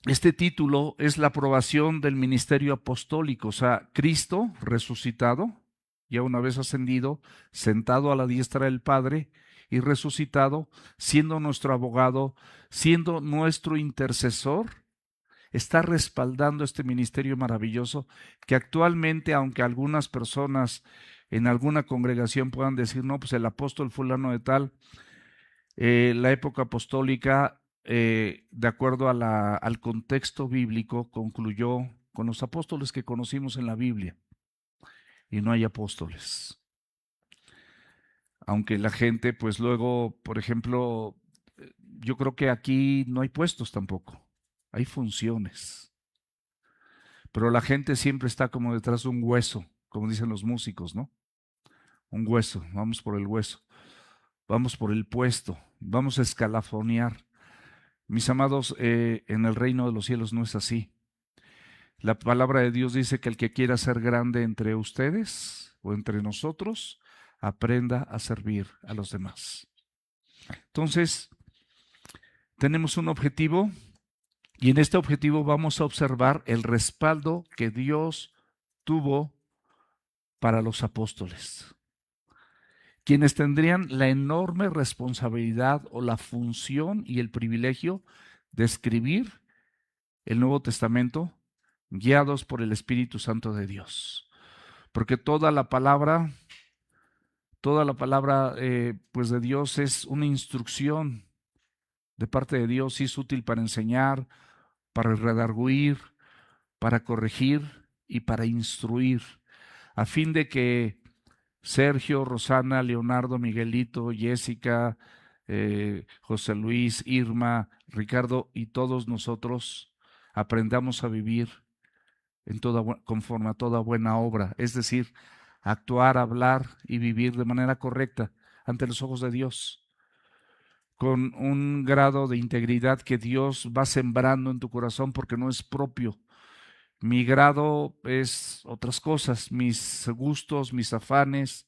Este título es la aprobación del ministerio apostólico, o sea, Cristo resucitado, ya una vez ascendido, sentado a la diestra del Padre y resucitado, siendo nuestro abogado, siendo nuestro intercesor, está respaldando este ministerio maravilloso que actualmente, aunque algunas personas en alguna congregación puedan decir, no, pues el apóstol fulano de tal, la época apostólica, de acuerdo al contexto bíblico, concluyó con los apóstoles que conocimos en la Biblia y no hay apóstoles. Aunque la gente, pues luego, por ejemplo, yo creo que aquí no hay puestos tampoco, hay funciones. Pero la gente siempre está como detrás de un hueso, como dicen los músicos, ¿no? Un hueso, vamos por el hueso, vamos por el puesto, vamos a escalafonear. Mis amados, en el reino de los cielos no es así. La palabra de Dios dice que el que quiera ser grande entre ustedes o entre nosotros, aprenda a servir a los demás. Entonces, tenemos un objetivo y en este objetivo vamos a observar el respaldo que Dios tuvo para los apóstoles, quienes tendrían la enorme responsabilidad o la función y el privilegio de escribir el Nuevo Testamento guiados por el Espíritu Santo de Dios. Porque toda la palabra pues de Dios es una instrucción de parte de Dios y es útil para enseñar, para redarguir, para corregir y para instruir, a fin de que Sergio, Rosana, Leonardo, Miguelito, Jessica, José Luis, Irma, Ricardo y todos nosotros aprendamos a vivir en toda, conforme a toda buena obra, es decir, actuar, hablar y vivir de manera correcta ante los ojos de Dios, con un grado de integridad que Dios va sembrando en tu corazón porque no es propio. Mi grado es otras cosas, mis gustos, mis afanes,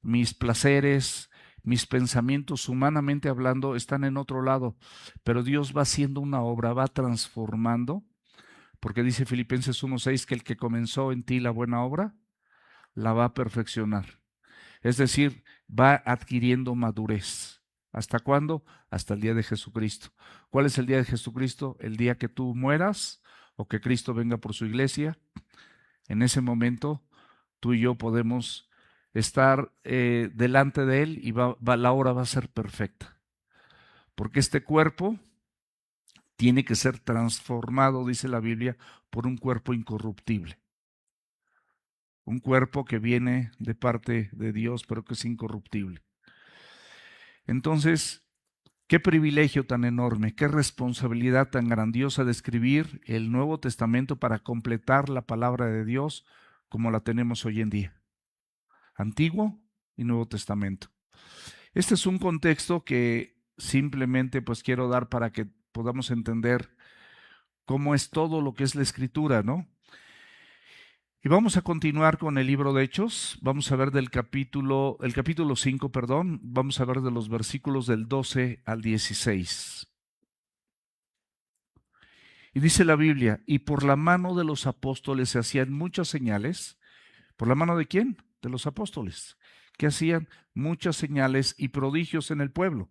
mis placeres, mis pensamientos humanamente hablando están en otro lado, pero Dios va haciendo una obra, va transformando, porque dice Filipenses 1:6 que el que comenzó en ti la buena obra, la va a perfeccionar. Es decir, va adquiriendo madurez. ¿Hasta cuándo? Hasta el día de Jesucristo. ¿Cuál es el día de Jesucristo? El día que tú mueras o que Cristo venga por su iglesia. En ese momento, tú y yo podemos estar delante de Él y la obra va a ser perfecta. Porque este cuerpo tiene que ser transformado, dice la Biblia, por un cuerpo incorruptible. Un cuerpo que viene de parte de Dios, pero que es incorruptible. Entonces, qué privilegio tan enorme, qué responsabilidad tan grandiosa de escribir el Nuevo Testamento para completar la palabra de Dios como la tenemos hoy en día. Antiguo y Nuevo Testamento. Este es un contexto que simplemente pues quiero dar para que podamos entender cómo es todo lo que es la escritura, ¿no? Y vamos a continuar con el libro de Hechos. Vamos a ver el capítulo 5, perdón. Vamos a ver de los versículos del 12 al 16. Y dice la Biblia, y por la mano de los apóstoles se hacían muchas señales. ¿Por la mano de quién? De los apóstoles, que hacían muchas señales y prodigios en el pueblo.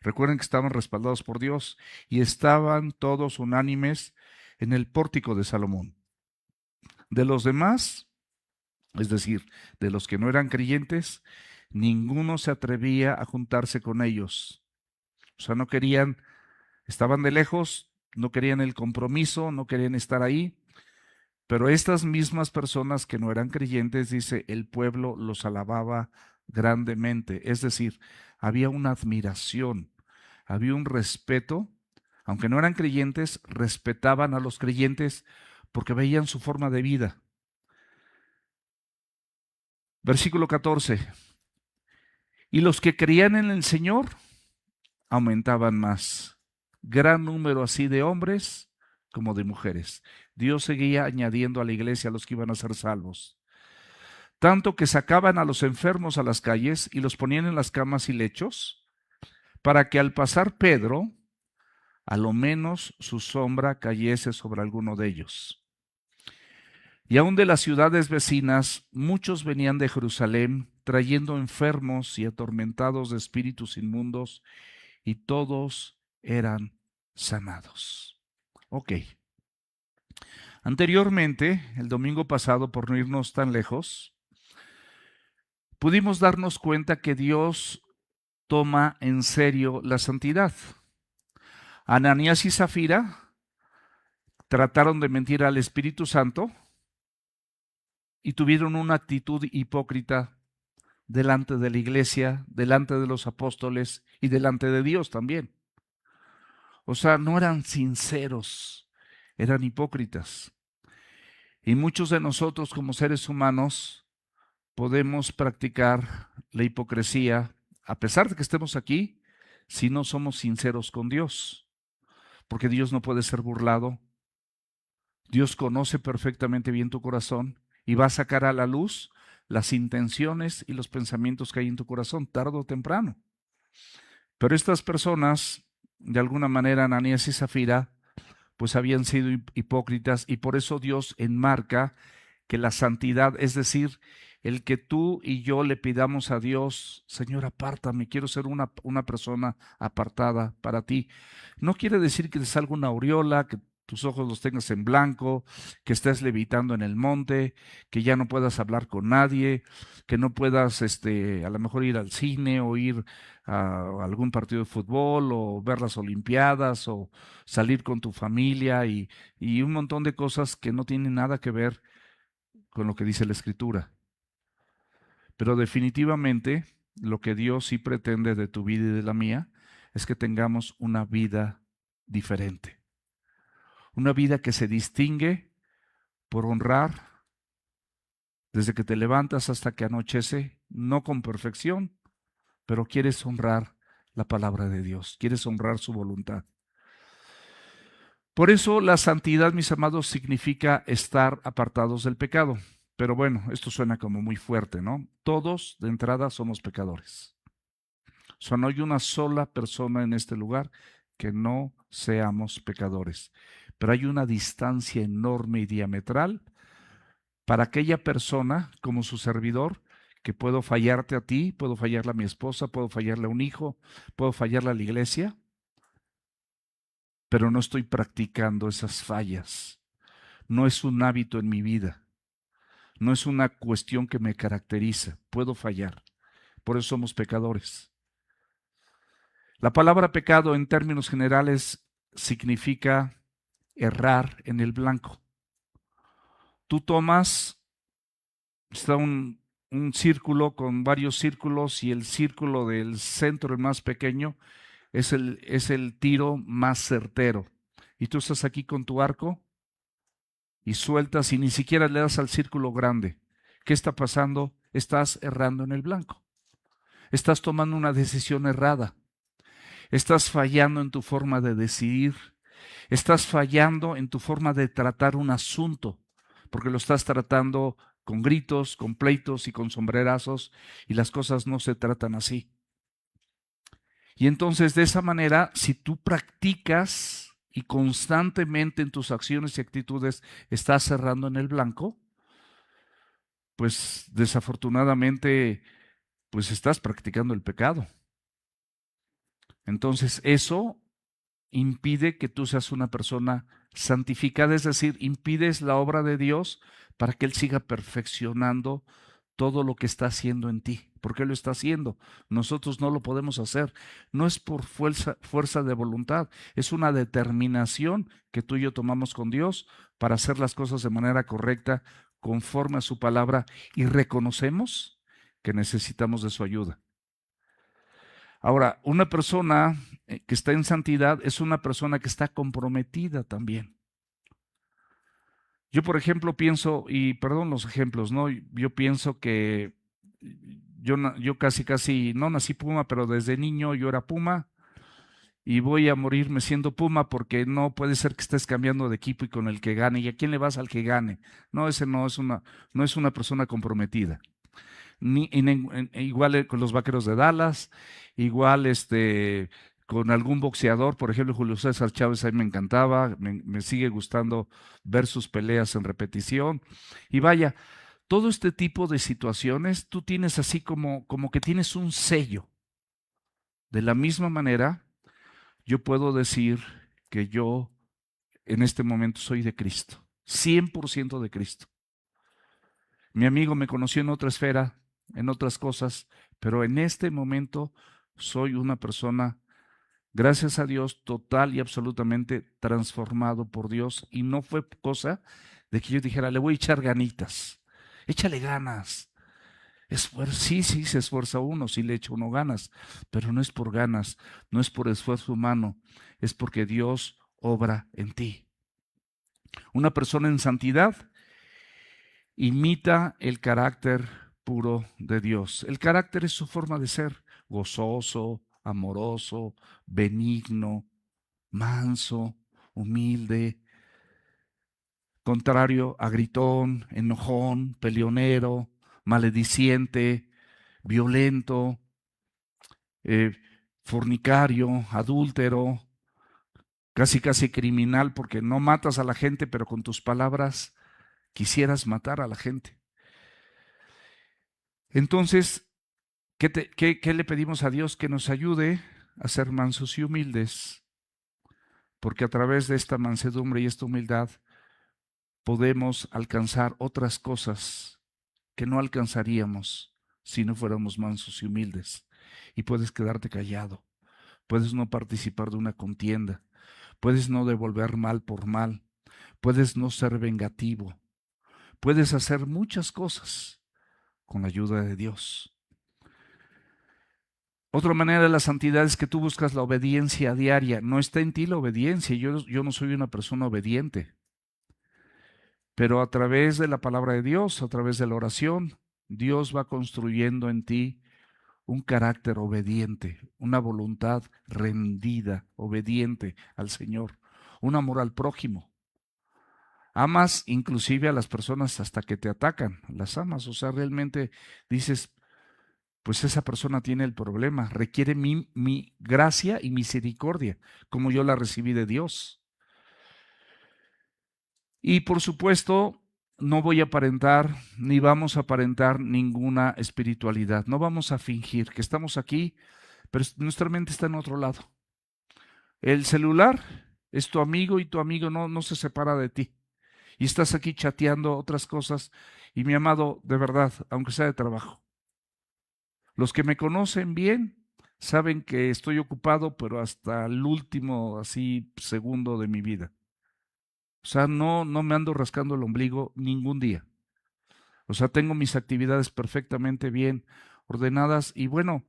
Recuerden que estaban respaldados por Dios y estaban todos unánimes en el pórtico de Salomón. De los demás, es decir, de los que no eran creyentes, ninguno se atrevía a juntarse con ellos. O sea, no querían, estaban de lejos, no querían el compromiso, no querían estar ahí. Pero estas mismas personas que no eran creyentes, dice, el pueblo los alababa grandemente. Es decir, había una admiración, había un respeto. Aunque no eran creyentes, respetaban a los creyentes porque veían su forma de vida. Versículo 14. Y los que creían en el Señor aumentaban más. Gran número así de hombres como de mujeres. Dios seguía añadiendo a la iglesia a los que iban a ser salvos. Tanto que sacaban a los enfermos a las calles y los ponían en las camas y lechos, para que al pasar Pedro a lo menos su sombra cayese sobre alguno de ellos. Y aun de las ciudades vecinas, muchos venían de Jerusalén, trayendo enfermos y atormentados de espíritus inmundos, y todos eran sanados. Ok. Anteriormente, el domingo pasado, por no irnos tan lejos, pudimos darnos cuenta que Dios toma en serio la santidad. Ananías y Zafira trataron de mentir al Espíritu Santo y tuvieron una actitud hipócrita delante de la iglesia, delante de los apóstoles y delante de Dios también. O sea, no eran sinceros, eran hipócritas. Y muchos de nosotros como seres humanos podemos practicar la hipocresía, a pesar de que estemos aquí, si no somos sinceros con Dios. Porque Dios no puede ser burlado. Dios conoce perfectamente bien tu corazón y va a sacar a la luz las intenciones y los pensamientos que hay en tu corazón, tarde o temprano. Pero estas personas, de alguna manera, Ananías y Zafira, pues habían sido hipócritas, y por eso Dios enmarca que la santidad, es decir, el que tú y yo le pidamos a Dios: Señor, apártame, quiero ser una persona apartada para ti. No quiere decir que te salga una aureola, que tus ojos los tengas en blanco, que estés levitando en el monte, que ya no puedas hablar con nadie, que no puedas a lo mejor ir al cine o ir a algún partido de fútbol o ver las Olimpiadas o salir con tu familia y un montón de cosas que no tienen nada que ver con lo que dice la Escritura. Pero definitivamente lo que Dios sí pretende de tu vida y de la mía es que tengamos una vida diferente. Una vida que se distingue por honrar desde que te levantas hasta que anochece, no con perfección, pero quieres honrar la palabra de Dios, quieres honrar su voluntad. Por eso la santidad, mis amados, significa estar apartados del pecado. Pero bueno, esto suena como muy fuerte, ¿no? Todos de entrada somos pecadores. O sea, no hay una sola persona en este lugar que no seamos pecadores. Pero hay una distancia enorme y diametral para aquella persona, como su servidor, que puedo fallarte a ti, puedo fallarle a mi esposa, puedo fallarle a un hijo, puedo fallarle a la iglesia, pero no estoy practicando esas fallas. No es un hábito en mi vida. No es una cuestión que me caracteriza. Puedo fallar. Por eso somos pecadores. La palabra pecado en términos generales significa errar en el blanco. Tú tomas, está un círculo con varios círculos y el círculo del centro, el más pequeño, es el tiro más certero. Y tú estás aquí con tu arco y sueltas y ni siquiera le das al círculo grande. ¿Qué está pasando? Estás errando en el blanco. Estás tomando una decisión errada. Estás fallando en tu forma de decidir. Estás fallando en tu forma de tratar un asunto, porque lo estás tratando con gritos, con pleitos y con sombrerazos, y las cosas no se tratan así. Y entonces, de esa manera, si tú practicas y constantemente en tus acciones y actitudes estás cerrando en el blanco, pues desafortunadamente, pues estás practicando el pecado. Entonces, eso impide que tú seas una persona santificada, es decir, impides la obra de Dios para que Él siga perfeccionando todo lo que está haciendo en ti. ¿Por qué lo está haciendo? Nosotros no lo podemos hacer. No es por fuerza de voluntad, es una determinación que tú y yo tomamos con Dios para hacer las cosas de manera correcta, conforme a su palabra, y reconocemos que necesitamos de su ayuda. Ahora, una persona que está en santidad es una persona que está comprometida también. Yo, por ejemplo, pienso, y perdón los ejemplos, ¿no? Yo pienso que yo casi no nací Puma, pero desde niño yo era Puma y voy a morirme siendo Puma porque no puede ser que estés cambiando de equipo y con el que gane. ¿Y a quién le vas? Al que gane. No, ese no es una persona comprometida. Igual con los Vaqueros de Dallas, igual con algún boxeador, por ejemplo, Julio César Chávez, a mí me encantaba, me sigue gustando ver sus peleas en repetición. Y vaya, todo este tipo de situaciones, tú tienes así como que tienes un sello. De la misma manera, yo puedo decir que yo en este momento soy de Cristo, 100% de Cristo. Mi amigo me conoció en otra esfera, en otras cosas, pero en este momento soy una persona, gracias a Dios, total y absolutamente transformado por Dios. Y no fue cosa de que yo dijera, le voy a echar ganitas, échale ganas. Sí, sí, se esfuerza uno, sí le echa uno ganas, pero no es por ganas, no es por esfuerzo humano, es porque Dios obra en ti. Una persona en santidad imita el carácter puro de Dios. El carácter es su forma de ser, gozoso, amoroso, benigno, manso, humilde, contrario a gritón, enojón, peleonero, malediciente, violento, eh, fornicario, adúltero, casi casi criminal, porque no matas a la gente, pero con tus palabras quisieras matar a la gente. Entonces, ¿qué le pedimos a Dios? Que nos ayude a ser mansos y humildes, porque a través de esta mansedumbre y esta humildad podemos alcanzar otras cosas que no alcanzaríamos si no fuéramos mansos y humildes. Y puedes quedarte callado, puedes no participar de una contienda, puedes no devolver mal por mal, puedes no ser vengativo, puedes hacer muchas cosas con la ayuda de Dios. Otra manera de la santidad es que tú buscas la obediencia diaria. No está en ti la obediencia. Yo no soy una persona obediente. Pero a través de la palabra de Dios, a través de la oración, Dios va construyendo en ti un carácter obediente, una voluntad rendida, obediente al Señor, un amor al prójimo. Amas inclusive a las personas hasta que te atacan, las amas. O sea, realmente dices, pues esa persona tiene el problema, requiere mi gracia y misericordia, como yo la recibí de Dios. Y por supuesto, no voy a aparentar, ni vamos a aparentar ninguna espiritualidad. No vamos a fingir que estamos aquí, pero nuestra mente está en otro lado. El celular es tu amigo y tu amigo no se separa de ti. Y estás aquí chateando otras cosas. Y mi amado, de verdad, aunque sea de trabajo, los que me conocen bien saben que estoy ocupado, pero hasta el último así segundo de mi vida. O sea, no me ando rascando el ombligo ningún día. O sea, tengo mis actividades perfectamente bien ordenadas y bueno,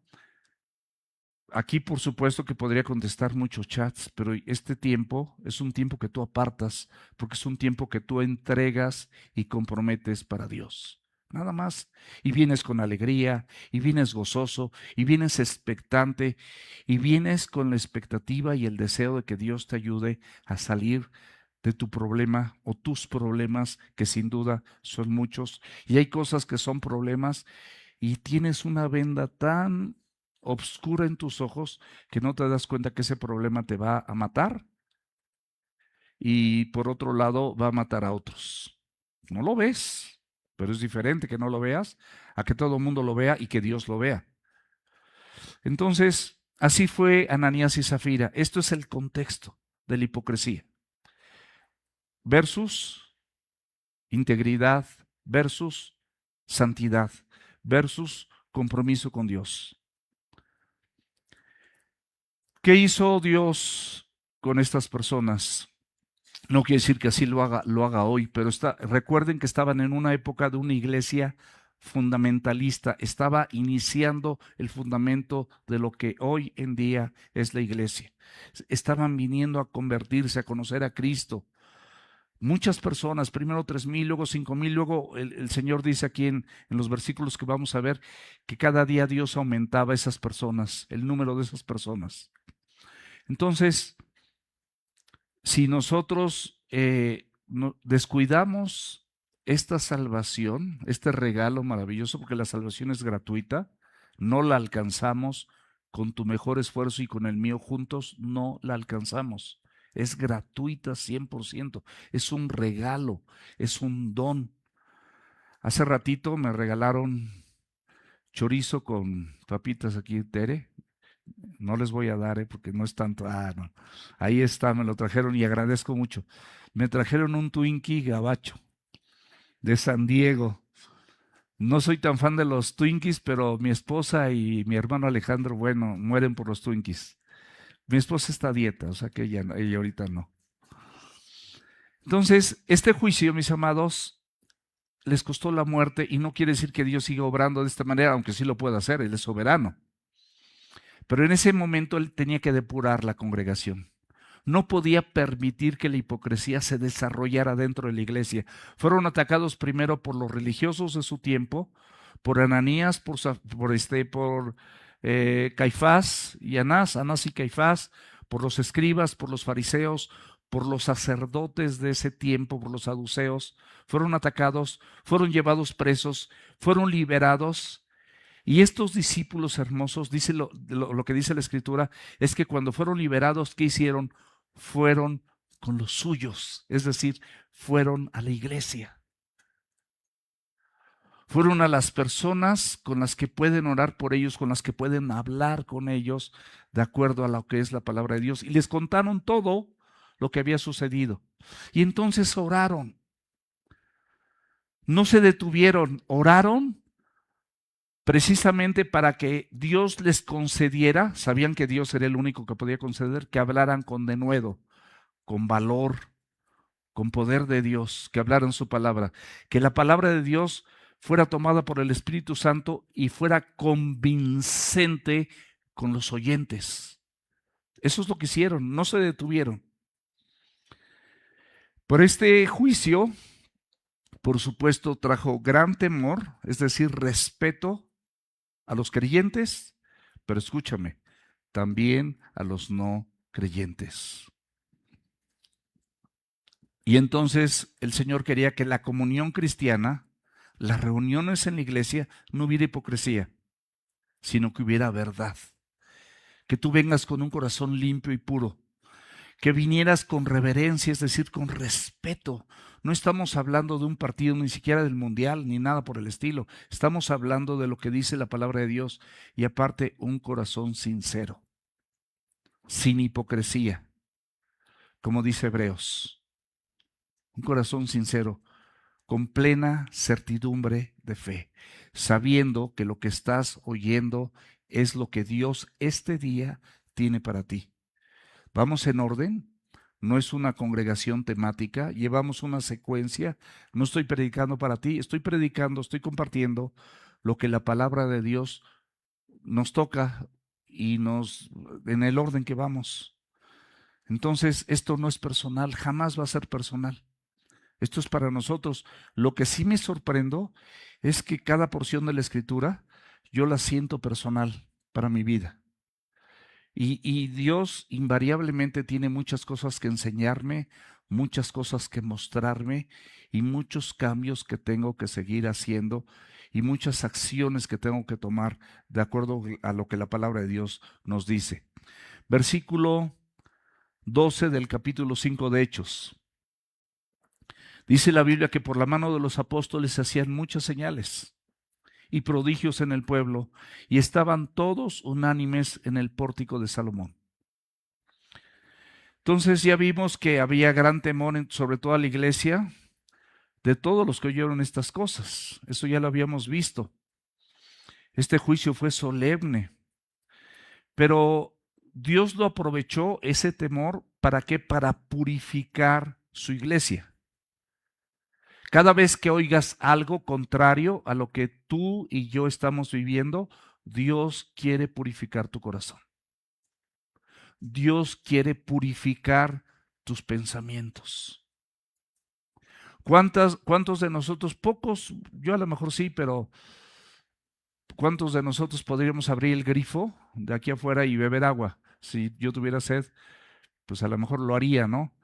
aquí por supuesto que podría contestar muchos chats, pero este tiempo es un tiempo que tú apartas porque es un tiempo que tú entregas y comprometes para Dios. Nada más. Y vienes con alegría, y vienes gozoso, y vienes expectante, y vienes con la expectativa y el deseo de que Dios te ayude a salir de tu problema o tus problemas, que sin duda son muchos. Y hay cosas que son problemas y tienes una venda tan obscura en tus ojos que no te das cuenta que ese problema te va a matar y por otro lado va a matar a otros. No lo ves, pero es diferente que no lo veas a que todo el mundo lo vea y que Dios lo vea. Entonces, así fue Ananías y Zafira. Esto es el contexto de la hipocresía. Versus integridad, versus santidad, versus compromiso con Dios. ¿Qué hizo Dios con estas personas? No quiere decir que así lo haga hoy, pero recuerden que estaban en una época de una iglesia fundamentalista, estaba iniciando el fundamento de lo que hoy en día es la iglesia. Estaban viniendo a convertirse, a conocer a Cristo. Muchas personas, primero 3,000, luego 5,000, luego el Señor dice aquí en los versículos que vamos a ver que cada día Dios aumentaba esas personas, el número de esas personas. Entonces, si nosotros descuidamos esta salvación, este regalo maravilloso, porque la salvación es gratuita, no la alcanzamos con tu mejor esfuerzo y con el mío juntos, no la alcanzamos. Es gratuita 100%, es un regalo, es un don. Hace ratito me regalaron chorizo con papitas aquí, Tere. No les voy a dar, porque no es tanto. No. Ahí está, me lo trajeron y agradezco mucho. Me trajeron un Twinkie gabacho de San Diego. No soy tan fan de los Twinkies, pero mi esposa y mi hermano Alejandro, bueno, mueren por los Twinkies. Mi esposa está a dieta, o sea que ella ahorita no. Entonces, este juicio, mis amados, les costó la muerte y no quiere decir que Dios siga obrando de esta manera, aunque sí lo pueda hacer, Él es soberano. Pero en ese momento Él tenía que depurar la congregación. No podía permitir que la hipocresía se desarrollara dentro de la iglesia. Fueron atacados primero por los religiosos de su tiempo, por Ananías, por Caifás y Anás y Caifás, por los escribas, por los fariseos, por los sacerdotes de ese tiempo, por los saduceos. Fueron atacados, fueron llevados presos, fueron liberados. Y estos discípulos hermosos, dice lo que dice la Escritura, es que cuando fueron liberados, ¿qué hicieron? Fueron con los suyos, es decir, fueron a la iglesia. Fueron a las personas con las que pueden orar por ellos, con las que pueden hablar con ellos, de acuerdo a lo que es la palabra de Dios. Y les contaron todo lo que había sucedido. Y entonces oraron. No se detuvieron, oraron precisamente para que Dios les concediera, sabían que Dios era el único que podía conceder, que hablaran con denuedo, con valor, con poder de Dios, que hablaran su palabra, que la palabra de Dios fuera tomada por el Espíritu Santo y fuera convincente con los oyentes. Eso es lo que hicieron, no se detuvieron. Por este juicio, por supuesto, trajo gran temor, es decir, respeto a los creyentes, pero escúchame, también a los no creyentes. Y entonces el Señor quería que la comunión cristiana, las reuniones en la iglesia, no hubiera hipocresía, sino que hubiera verdad. Que tú vengas con un corazón limpio y puro, que vinieras con reverencia, es decir, con respeto. No estamos hablando de un partido, ni siquiera del mundial, ni nada por el estilo. Estamos hablando de lo que dice la palabra de Dios y aparte un corazón sincero, sin hipocresía, como dice Hebreos. Un corazón sincero, con plena certidumbre de fe, sabiendo que lo que estás oyendo es lo que Dios este día tiene para ti. Vamos en orden. No es una congregación temática, llevamos una secuencia. No estoy predicando para ti, estoy predicando, estoy compartiendo lo que la palabra de Dios nos toca y en el orden que vamos. Entonces, esto no es personal, jamás va a ser personal. Esto es para nosotros. Lo que sí me sorprendo es que cada porción de la Escritura yo la siento personal para mi vida. Y Dios invariablemente tiene muchas cosas que enseñarme, muchas cosas que mostrarme y muchos cambios que tengo que seguir haciendo y muchas acciones que tengo que tomar de acuerdo a lo que la palabra de Dios nos dice. Versículo 12 del capítulo 5 de Hechos. Dice la Biblia que por la mano de los apóstoles se hacían muchas señales y prodigios en el pueblo, y estaban todos unánimes en el pórtico de Salomón. Entonces ya vimos que había gran temor sobre toda la iglesia de todos los que oyeron estas cosas. Eso ya lo habíamos visto. Este juicio fue solemne, pero Dios lo aprovechó ese temor, ¿para qué? Para purificar su iglesia. Cada vez que oigas algo contrario a lo que tú y yo estamos viviendo, Dios quiere purificar tu corazón. Dios quiere purificar tus pensamientos. ¿Cuántos de nosotros, pocos, yo a lo mejor sí, pero cuántos de nosotros podríamos abrir el grifo de aquí afuera y beber agua? Si yo tuviera sed, pues a lo mejor lo haría, ¿no?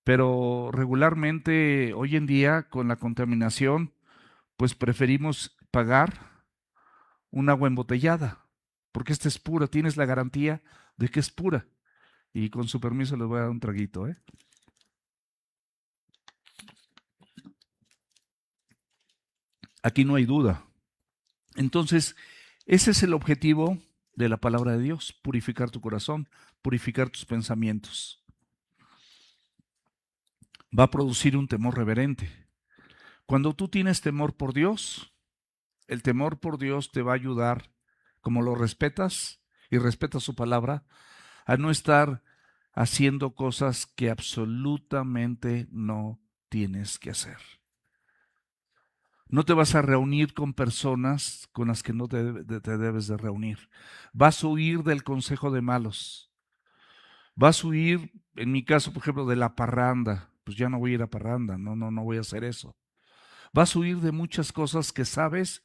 Pero regularmente hoy en día con la contaminación, pues preferimos pagar un agua embotellada. porque esta es pura, tienes la garantía de que es pura. Y con su permiso les voy a dar un traguito, ¿eh? Aquí no hay duda. Entonces, ese es el objetivo de la palabra de Dios, purificar tu corazón, purificar tus pensamientos. Va a producir un temor reverente. Cuando tú tienes temor por Dios, el temor por Dios te va a ayudar, como lo respetas y respetas su palabra, a no estar haciendo cosas que absolutamente no tienes que hacer. No te vas a reunir con personas con las que no te debes de reunir. Vas a huir del consejo de malos. Vas a huir, en mi caso, por ejemplo, de la parranda. Pues ya no voy a ir a parranda, no voy a hacer eso. Vas a huir de muchas cosas que sabes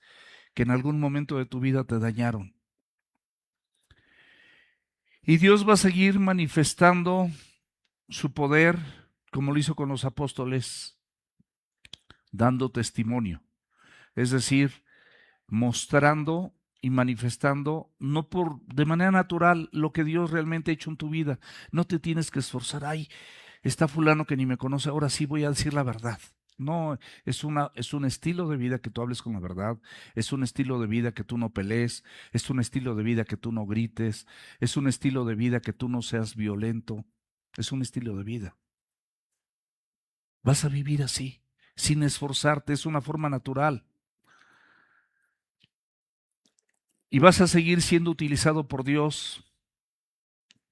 que en algún momento de tu vida te dañaron. Y Dios va a seguir manifestando su poder como lo hizo con los apóstoles, dando testimonio. Es decir, mostrando y manifestando, no por de manera natural, lo que Dios realmente ha hecho en tu vida. No te tienes que esforzar. Ay, está fulano que ni me conoce, ahora sí voy a decir la verdad. No, es un estilo de vida que tú hables con la verdad, es un estilo de vida que tú no pelees, es un estilo de vida que tú no grites, es un estilo de vida que tú no seas violento, es un estilo de vida. Vas a vivir así, sin esforzarte, es una forma natural. Y vas a seguir siendo utilizado por Dios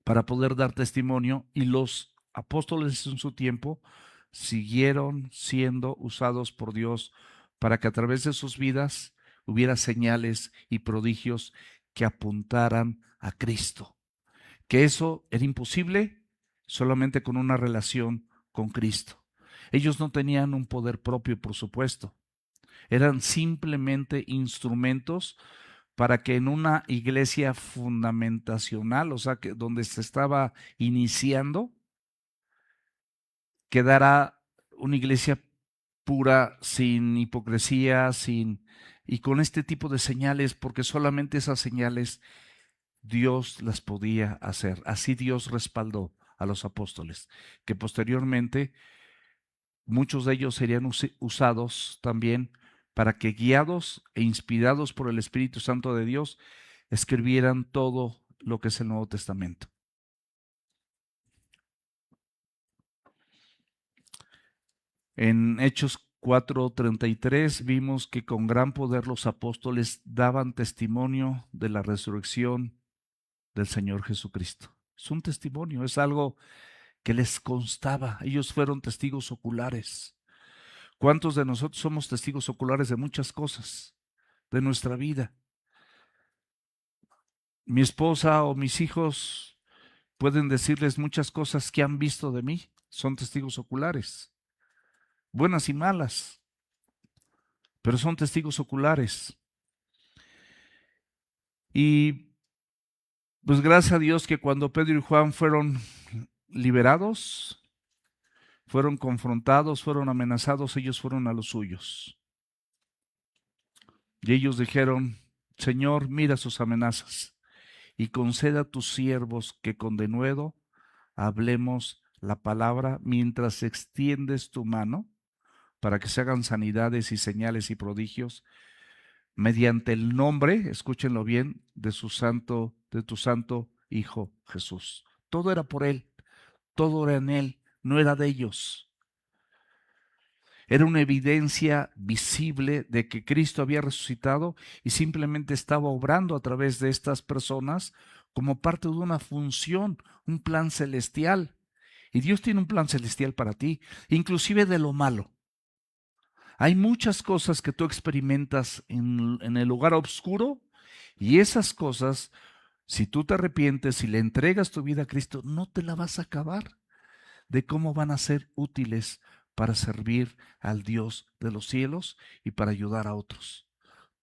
para poder dar testimonio, y los apóstoles en su tiempo siguieron siendo usados por Dios para que a través de sus vidas hubiera señales y prodigios que apuntaran a Cristo. Que eso era imposible solamente con una relación con Cristo. Ellos no tenían un poder propio, por supuesto. Eran simplemente instrumentos para que en una iglesia fundamentacional, o sea, que donde se estaba iniciando, quedara una iglesia pura, sin hipocresía, y con este tipo de señales, porque solamente esas señales Dios las podía hacer. Así Dios respaldó a los apóstoles, que posteriormente muchos de ellos serían usados también para que, guiados e inspirados por el Espíritu Santo de Dios, escribieran todo lo que es el Nuevo Testamento. En Hechos 4:33 vimos que con gran poder los apóstoles daban testimonio de la resurrección del Señor Jesucristo. Es un testimonio, es algo que les constaba. Ellos fueron testigos oculares. ¿Cuántos de nosotros somos testigos oculares de muchas cosas de nuestra vida? Mi esposa o mis hijos pueden decirles muchas cosas que han visto de mí. Son testigos oculares, buenas y malas, pero son testigos oculares. Y pues gracias a Dios que cuando Pedro y Juan fueron liberados, fueron confrontados, fueron amenazados, ellos fueron a los suyos. Y ellos dijeron: Señor, mira sus amenazas y conceda a tus siervos que con denuedo hablemos la palabra mientras extiendes tu mano para que se hagan sanidades y señales y prodigios mediante el nombre, escúchenlo bien, de tu santo Hijo Jesús. Todo era por Él, todo era en Él, no era de ellos. Era una evidencia visible de que Cristo había resucitado y simplemente estaba obrando a través de estas personas como parte de una función, un plan celestial. Y Dios tiene un plan celestial para ti, inclusive de lo malo. Hay muchas cosas que tú experimentas en el lugar oscuro, y esas cosas, si tú te arrepientes y le entregas tu vida a Cristo, no te la vas a acabar de cómo van a ser útiles para servir al Dios de los cielos y para ayudar a otros,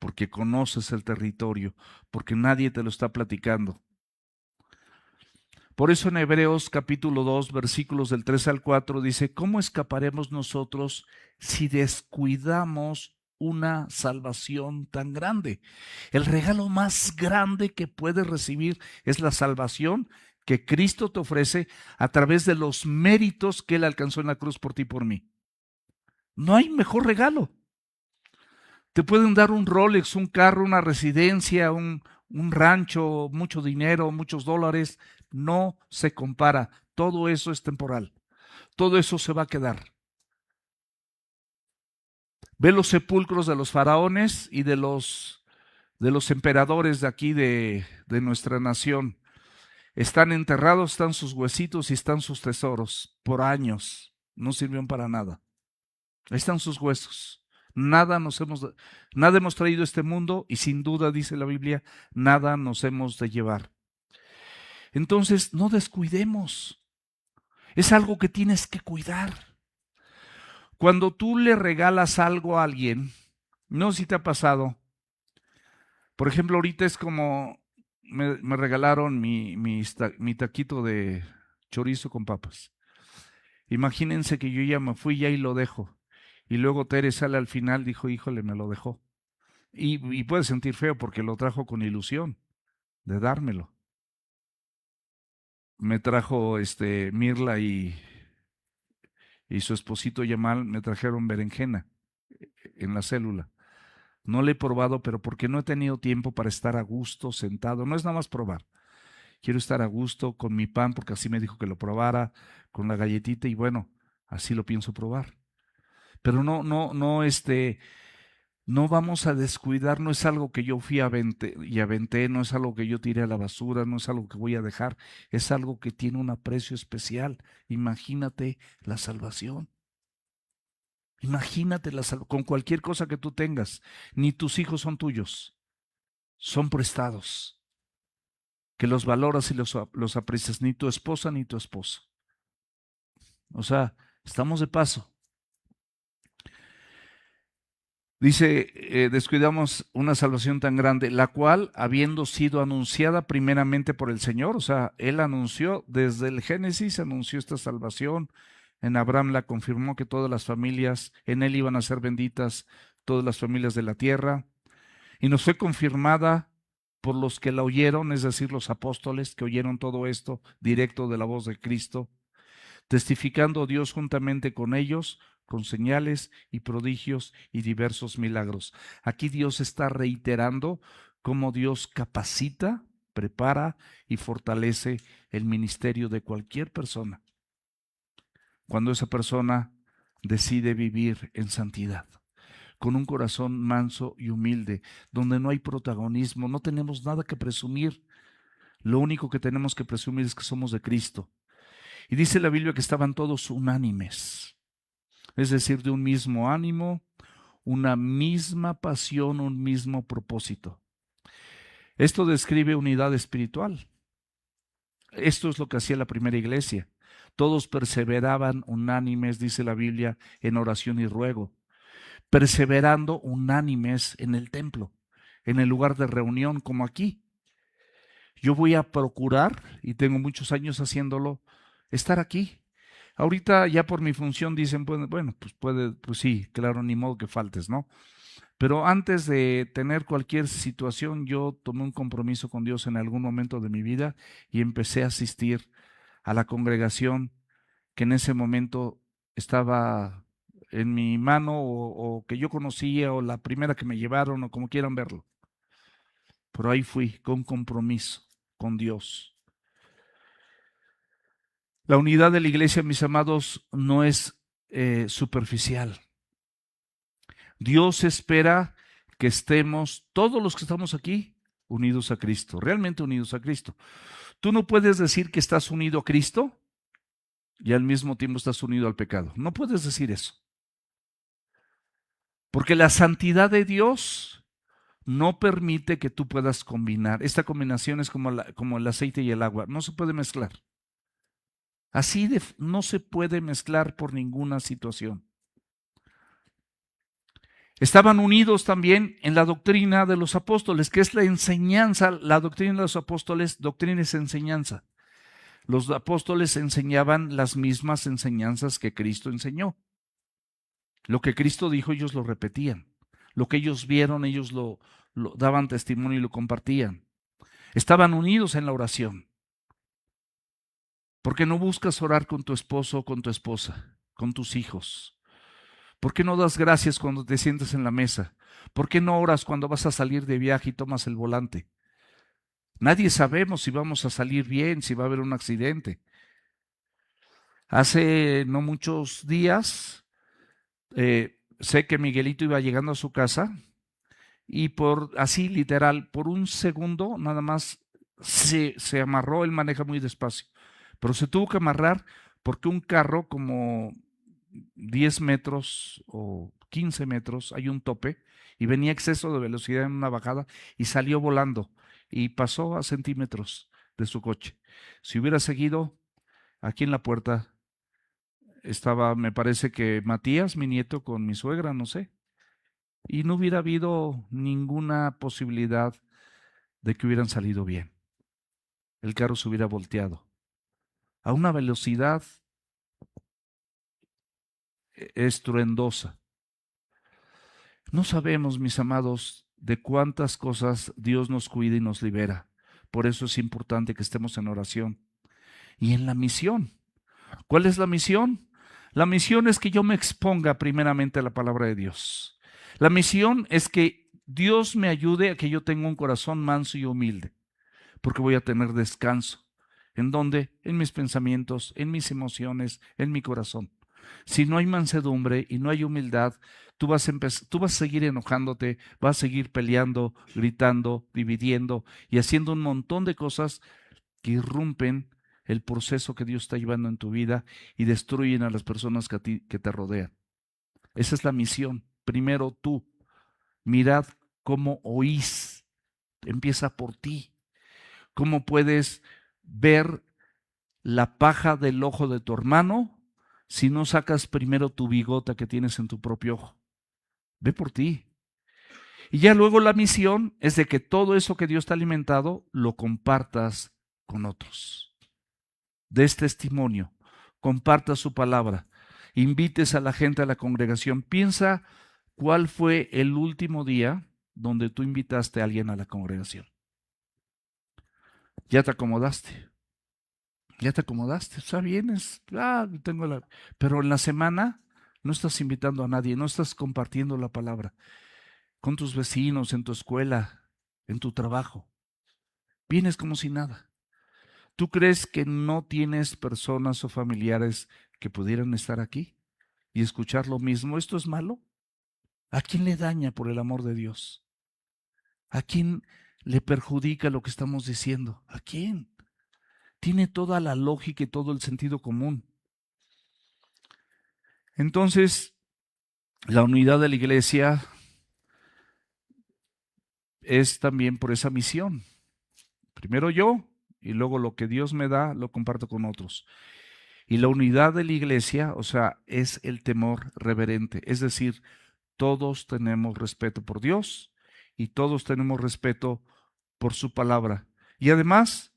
porque conoces el territorio, porque nadie te lo está platicando. Por eso en Hebreos capítulo 2, versículos del 3 al 4 dice: ¿cómo escaparemos nosotros si descuidamos una salvación tan grande. El regalo más grande que puedes recibir es la salvación que Cristo te ofrece a través de los méritos que Él alcanzó en la cruz por ti y por mí. No hay mejor regalo. Te pueden dar un Rolex, un carro, una residencia, un rancho, mucho dinero, muchos dólares. No se compara. Todo eso es temporal. Todo eso se va a quedar. Ve los sepulcros de los faraones y de los emperadores de aquí de nuestra nación. Están enterrados, están sus huesitos y están sus tesoros por años. No sirvieron para nada. Ahí están sus huesos. Nada hemos traído a este mundo y sin duda, dice la Biblia, nada nos hemos de llevar. Entonces, no descuidemos. Es algo que tienes que cuidar. Cuando tú le regalas algo a alguien, no sé si te ha pasado. Por ejemplo, ahorita es como me regalaron mi taquito de chorizo con papas. Imagínense que yo ya me fui ya y lo dejo. Y luego Tere sale al final, dijo, híjole, me lo dejó. Y puede sentir feo porque lo trajo con ilusión de dármelo. Me trajo Mirla y su esposito Yamal, me trajeron berenjena en la célula. No le he probado, pero porque no he tenido tiempo para estar a gusto, sentado. No es nada más probar. Quiero estar a gusto con mi pan, porque así me dijo que lo probara, con la galletita, y bueno, así lo pienso probar. Pero no vamos a descuidar, no es algo que yo fui y aventé, no es algo que yo tiré a la basura, no es algo que voy a dejar, es algo que tiene un aprecio especial. Imagínate la salvación. Imagínate con cualquier cosa que tú tengas. Ni tus hijos son tuyos, son prestados. Que los valoras y los aprecias, ni tu esposa ni tu esposo. O sea, estamos de paso. Dice, descuidamos una salvación tan grande, la cual, habiendo sido anunciada primeramente por el Señor, o sea, Él anunció, desde el Génesis anunció esta salvación, en Abraham la confirmó que todas las familias en Él iban a ser benditas, todas las familias de la tierra, y nos fue confirmada por los que la oyeron, es decir, los apóstoles que oyeron todo esto directo de la voz de Cristo, testificando Dios juntamente con ellos, con señales y prodigios y diversos milagros. Aquí Dios está reiterando cómo Dios capacita, prepara y fortalece el ministerio de cualquier persona cuando esa persona decide vivir en santidad, con un corazón manso y humilde, donde no hay protagonismo, no tenemos nada que presumir. Lo único que tenemos que presumir es que somos de Cristo. Y dice la Biblia que estaban todos unánimes, es decir, de un mismo ánimo, una misma pasión, un mismo propósito. Esto describe unidad espiritual. Esto es lo que hacía la primera iglesia. Todos perseveraban unánimes, dice la Biblia, en oración y ruego, perseverando unánimes en el templo, en el lugar de reunión como aquí. Yo voy a procurar, y tengo muchos años haciéndolo, estar aquí. Ahorita ya por mi función dicen, bueno, pues sí, claro, ni modo que faltes, ¿no? Pero antes de tener cualquier situación, yo tomé un compromiso con Dios en algún momento de mi vida y empecé a asistir a la congregación que en ese momento estaba en mi mano o que yo conocía o la primera que me llevaron o como quieran verlo. Pero ahí fui con compromiso con Dios. La unidad de la iglesia, mis amados, no es superficial. Dios espera que estemos, todos los que estamos aquí, unidos a Cristo, realmente unidos a Cristo. Tú no puedes decir que estás unido a Cristo y al mismo tiempo estás unido al pecado. No puedes decir eso. Porque la santidad de Dios no permite que tú puedas combinar. Esta combinación es como el aceite y el agua. No se puede mezclar. No se puede mezclar por ninguna situación. Estaban unidos también en la doctrina de los apóstoles, que es la enseñanza. La doctrina de los apóstoles, doctrina es enseñanza. Los apóstoles enseñaban las mismas enseñanzas que Cristo enseñó. Lo que Cristo dijo, ellos lo repetían. Lo que ellos vieron, ellos lo daban testimonio y lo compartían. Estaban unidos en la oración. ¿Por qué no buscas orar con tu esposo o con tu esposa, con tus hijos? ¿Por qué no das gracias cuando te sientes en la mesa? ¿Por qué no oras cuando vas a salir de viaje y tomas el volante? Nadie sabemos si vamos a salir bien, si va a haber un accidente. Hace no muchos días, sé que Miguelito iba llegando a su casa y así literal, por un segundo nada más se amarró. Él maneja muy despacio, pero se tuvo que amarrar porque un carro como 10 metros o 15 metros, hay un tope, y venía exceso de velocidad en una bajada y salió volando y pasó a centímetros de su coche. Si hubiera seguido, aquí en la puerta estaba, me parece que Matías, mi nieto, con mi suegra, no sé, y no hubiera habido ninguna posibilidad de que hubieran salido bien. El carro se hubiera volteado a una velocidad estruendosa. No sabemos, mis amados, de cuántas cosas Dios nos cuida y nos libera. Por eso es importante que estemos en oración y en la misión. ¿Cuál es la misión? La misión es que yo me exponga primeramente a la palabra de Dios. La misión es que Dios me ayude a que yo tenga un corazón manso y humilde, porque voy a tener descanso. ¿En dónde? En mis pensamientos, en mis emociones, en mi corazón. Si no hay mansedumbre y no hay humildad, tú vas a seguir enojándote, vas a seguir peleando, gritando, dividiendo y haciendo un montón de cosas que irrumpen el proceso que Dios está llevando en tu vida y destruyen a las personas que te rodean. Esa es la misión. Primero tú, mirad cómo oís. Empieza por ti. ¿Cómo puedes ver la paja del ojo de tu hermano si no sacas primero tu bigota que tienes en tu propio ojo? Ve por ti. Y ya luego la misión es de que todo eso que Dios te ha alimentado lo compartas con otros. Des testimonio, compartas su palabra, invites a la gente a la congregación. Piensa cuál fue el último día donde tú invitaste a alguien a la congregación. Ya te acomodaste. Ya te acomodaste, está bien, pero en la semana no estás invitando a nadie, no estás compartiendo la palabra con tus vecinos, en tu escuela, en tu trabajo. Vienes como si nada. ¿Tú crees que no tienes personas o familiares que pudieran estar aquí y escuchar lo mismo? ¿Esto es malo? ¿A quién le daña, por el amor de Dios? ¿A quién le perjudica lo que estamos diciendo? ¿A quién? Tiene toda la lógica y todo el sentido común. Entonces, la unidad de la iglesia es también por esa misión. Primero yo y luego lo que Dios me da lo comparto con otros. Y la unidad de la iglesia, o sea, es el temor reverente. Es decir, todos tenemos respeto por Dios y todos tenemos respeto por su palabra. Y además,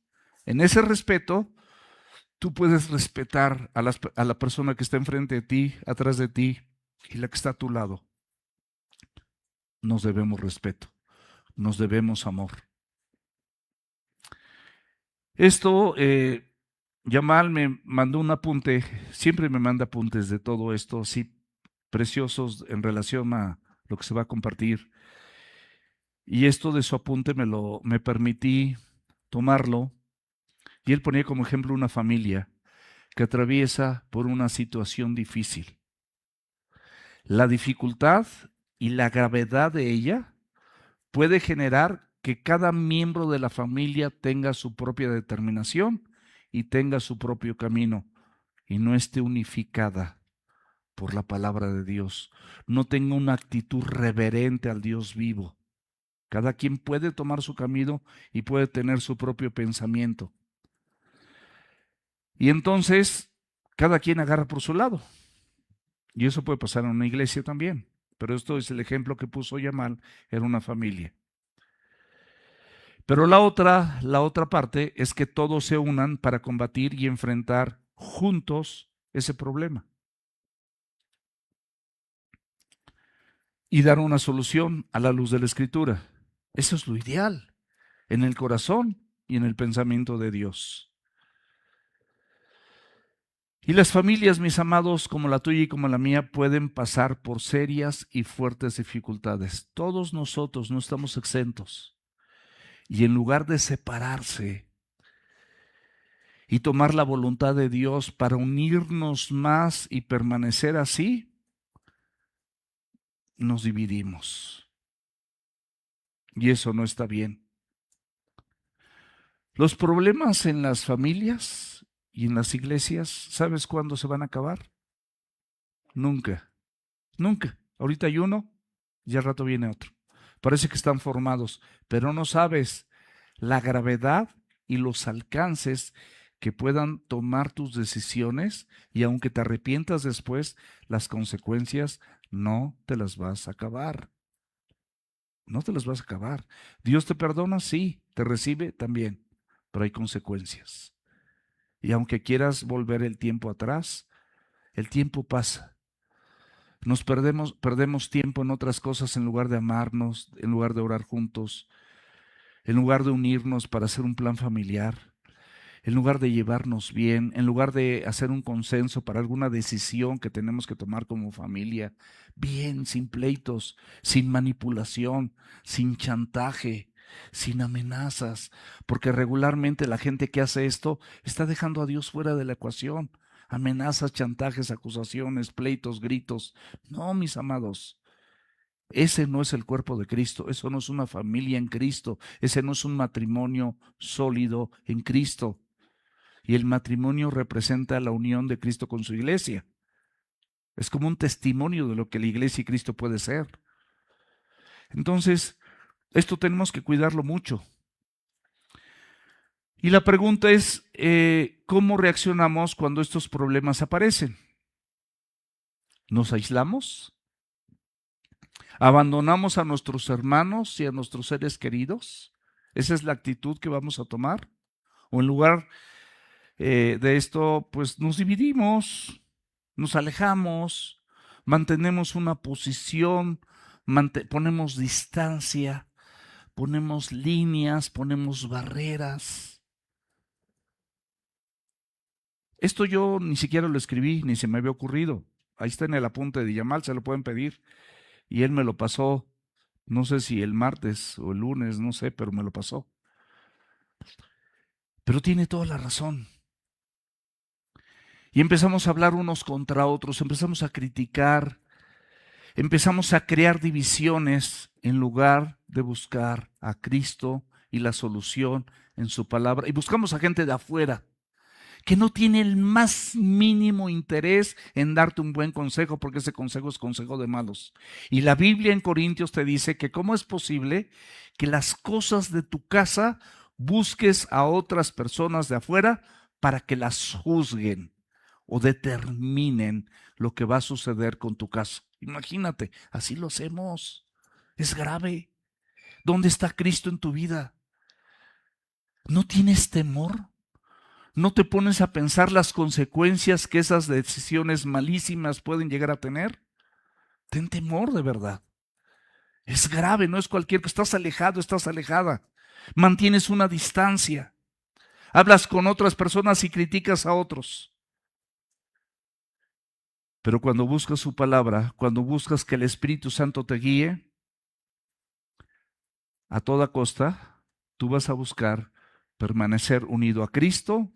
en ese respeto, tú puedes respetar a la persona que está enfrente de ti, atrás de ti y la que está a tu lado. Nos debemos respeto, nos debemos amor. Esto, Yamal me mandó un apunte, siempre me manda apuntes de todo esto, así preciosos en relación a lo que se va a compartir. Y esto de su apunte me permití tomarlo, y él ponía como ejemplo una familia que atraviesa por una situación difícil. La dificultad y la gravedad de ella puede generar que cada miembro de la familia tenga su propia determinación y tenga su propio camino y no esté unificada por la palabra de Dios, no tenga una actitud reverente al Dios vivo. Cada quien puede tomar su camino y puede tener su propio pensamiento. Y entonces, cada quien agarra por su lado. Y eso puede pasar en una iglesia también. Pero esto es el ejemplo que puso Yamal en una familia. Pero la otra parte es que todos se unan para combatir y enfrentar juntos ese problema. y dar una solución a la luz de la Escritura. Eso es lo ideal, en el corazón y en el pensamiento de Dios. Y las familias, mis amados, como la tuya y como la mía, pueden pasar por serias y fuertes dificultades. Todos nosotros no estamos exentos. Y en lugar de separarse y tomar la voluntad de Dios para unirnos más y permanecer así, nos dividimos. Y eso no está bien. Los problemas en las familias y en las iglesias, ¿sabes cuándo se van a acabar? Nunca, nunca. Ahorita hay uno y al rato viene otro. Parece que están formados, pero no sabes la gravedad y los alcances que puedan tomar tus decisiones, y aunque te arrepientas después, las consecuencias no te las vas a acabar. No te las vas a acabar. Dios te perdona, sí, te recibe también, pero hay consecuencias. Y aunque quieras volver el tiempo atrás, el tiempo pasa. Perdemos tiempo en otras cosas en lugar de amarnos, en lugar de orar juntos, en lugar de unirnos para hacer un plan familiar, en lugar de llevarnos bien, en lugar de hacer un consenso para alguna decisión que tenemos que tomar como familia, bien, sin pleitos, sin manipulación, sin chantaje, sin amenazas, porque regularmente la gente que hace esto está dejando a Dios fuera de la ecuación. Amenazas, chantajes, acusaciones, pleitos, gritos. No, mis amados. Ese no es el cuerpo de Cristo, eso no es una familia en Cristo, ese no es un matrimonio sólido en Cristo. Y el matrimonio representa la unión de Cristo con su iglesia. Es como un testimonio de lo que la iglesia y Cristo puede ser. Entonces, esto tenemos que cuidarlo mucho. Y la pregunta es, ¿cómo reaccionamos cuando estos problemas aparecen? ¿Nos aislamos? ¿Abandonamos a nuestros hermanos y a nuestros seres queridos? ¿Esa es la actitud que vamos a tomar? ¿O en lugar de esto, pues nos dividimos, nos alejamos, mantenemos una posición, ponemos distancia, ponemos líneas, ponemos barreras? Esto yo ni siquiera lo escribí, ni se me había ocurrido. Ahí está en el apunte de Yamal, se lo pueden pedir. Y él me lo pasó, no sé si el martes o el lunes, no sé, pero me lo pasó. Pero tiene toda la razón. Y empezamos a hablar unos contra otros, empezamos a criticar, empezamos a crear divisiones en lugar de buscar a Cristo y la solución en su palabra. Y buscamos a gente de afuera que no tiene el más mínimo interés en darte un buen consejo, porque ese consejo es consejo de malos. Y la Biblia en Corintios te dice que cómo es posible que las cosas de tu casa busques a otras personas de afuera para que las juzguen o determinen lo que va a suceder con tu casa. Imagínate, así lo hacemos. Es grave. ¿Dónde está Cristo en tu vida? ¿No tienes temor? ¿No te pones a pensar las consecuencias que esas decisiones malísimas pueden llegar a tener? Ten temor de verdad. Es grave, no es cualquier que estás alejado, estás alejada. Mantienes una distancia. Hablas con otras personas y criticas a otros. Pero cuando buscas su palabra, cuando buscas que el Espíritu Santo te guíe, a toda costa, tú vas a buscar permanecer unido a Cristo,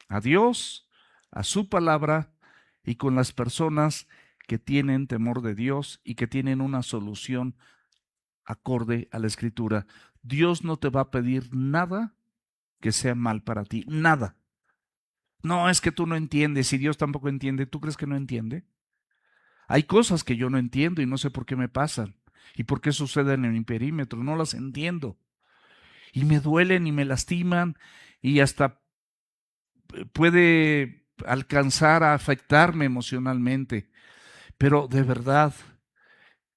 a Dios, a su palabra y con las personas que tienen temor de Dios y que tienen una solución acorde a la Escritura. Dios no te va a pedir nada que sea mal para ti, nada. No, es que tú no entiendes y Dios tampoco entiende. ¿Tú crees que no entiende? Hay cosas que yo no entiendo y no sé por qué me pasan y por qué suceden en mi perímetro. No las entiendo. Y me duelen y me lastiman y hasta puede alcanzar a afectarme emocionalmente. Pero de verdad,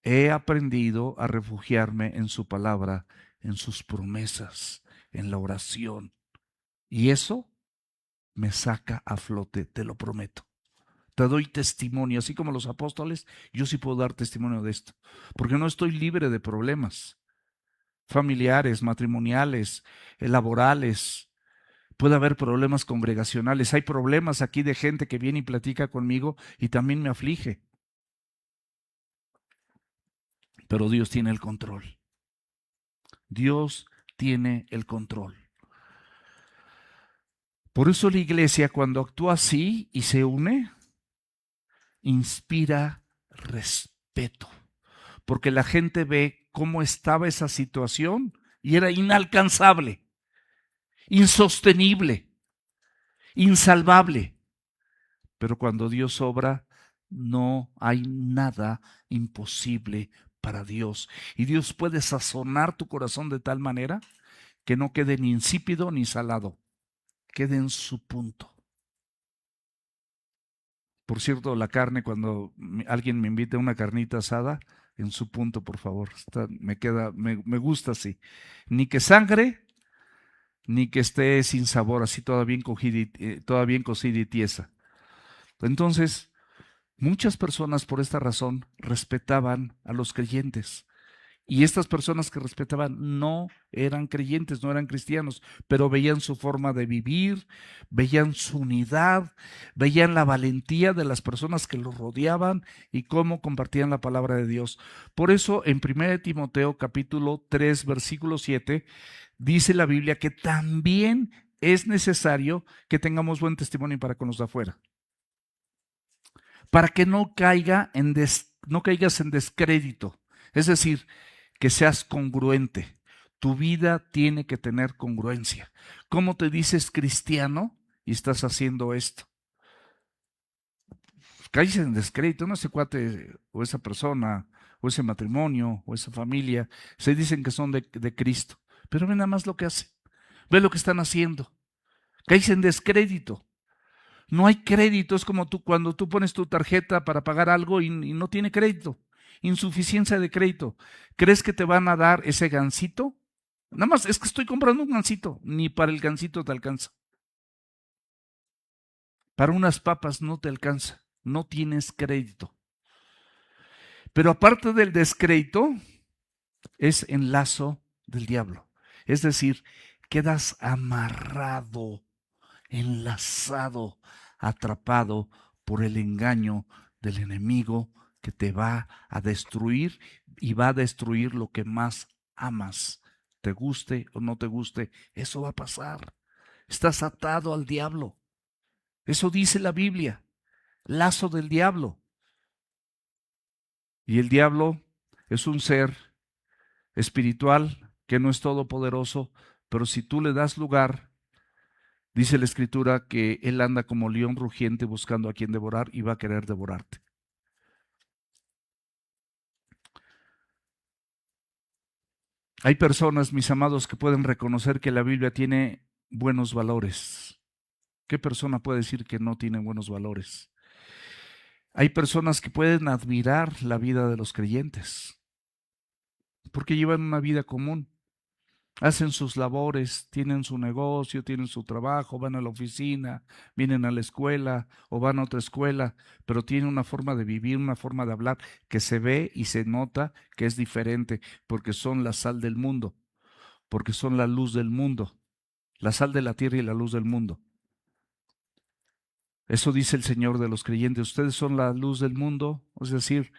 he aprendido a refugiarme en su palabra, en sus promesas, en la oración. Y eso me saca a flote, te lo prometo. Te doy testimonio, así como los apóstoles, yo sí puedo dar testimonio de esto, porque no estoy libre de problemas familiares, matrimoniales, laborales. Puede haber problemas congregacionales. Hay problemas aquí de gente que viene y platica conmigo y también me aflige. Pero Dios tiene el control. Dios tiene el control. Por eso la iglesia, cuando actúa así y se une, inspira respeto. Porque la gente ve cómo estaba esa situación y era inalcanzable, insostenible, insalvable. Pero cuando Dios obra, no hay nada imposible para Dios. Y Dios puede sazonar tu corazón de tal manera que no quede ni insípido ni salado, quede en su punto. Por cierto, la carne, cuando alguien me invita a una carnita asada, en su punto, por favor. Me gusta así. Ni que sangre, ni que esté sin sabor, así toda bien cocida y tiesa. Entonces, muchas personas por esta razón respetaban a los creyentes. Y estas personas que respetaban no eran creyentes, no eran cristianos, pero veían su forma de vivir, veían su unidad, veían la valentía de las personas que los rodeaban y cómo compartían la palabra de Dios. Por eso en 1 Timoteo capítulo 3 versículo 7 dice la Biblia que también es necesario que tengamos buen testimonio para con los de afuera, para que no caigas en descrédito. Es decir, que seas congruente. Tu vida tiene que tener congruencia. ¿Cómo te dices cristiano y estás haciendo esto? Caes en descrédito, no ese cuate o esa persona o ese matrimonio o esa familia se dicen que son de Cristo, pero ve nada más lo que hacen, ve lo que están haciendo. Caes en descrédito. No hay crédito, es como tú cuando tú pones tu tarjeta para pagar algo y no tiene crédito, insuficiencia de crédito. ¿Crees que te van a dar ese gansito? Nada más, es que estoy comprando un gansito, ni para el gansito te alcanza. Para unas papas no te alcanza, no tienes crédito. Pero aparte del descrédito, es enlazo del diablo. Es decir, quedas amarrado, enlazado, atrapado por el engaño del enemigo que te va a destruir y va a destruir lo que más amas. Te guste o no te guste, eso va a pasar. Estás atado al diablo. Eso dice la Biblia, lazo del diablo. Y el diablo es un ser espiritual que no es todopoderoso, pero si tú le das lugar, dice la Escritura que él anda como león rugiente buscando a quien devorar y va a querer devorarte. Hay personas, mis amados, que pueden reconocer que la Biblia tiene buenos valores. ¿Qué persona puede decir que no tiene buenos valores? Hay personas que pueden admirar la vida de los creyentes porque llevan una vida común. Hacen sus labores, tienen su negocio, tienen su trabajo, van a la oficina, vienen a la escuela o van a otra escuela, pero tienen una forma de vivir, una forma de hablar que se ve y se nota que es diferente, porque son la sal del mundo, porque son la luz del mundo, la sal de la tierra y la luz del mundo. Eso dice el Señor de los creyentes, ustedes son la luz del mundo, es decir,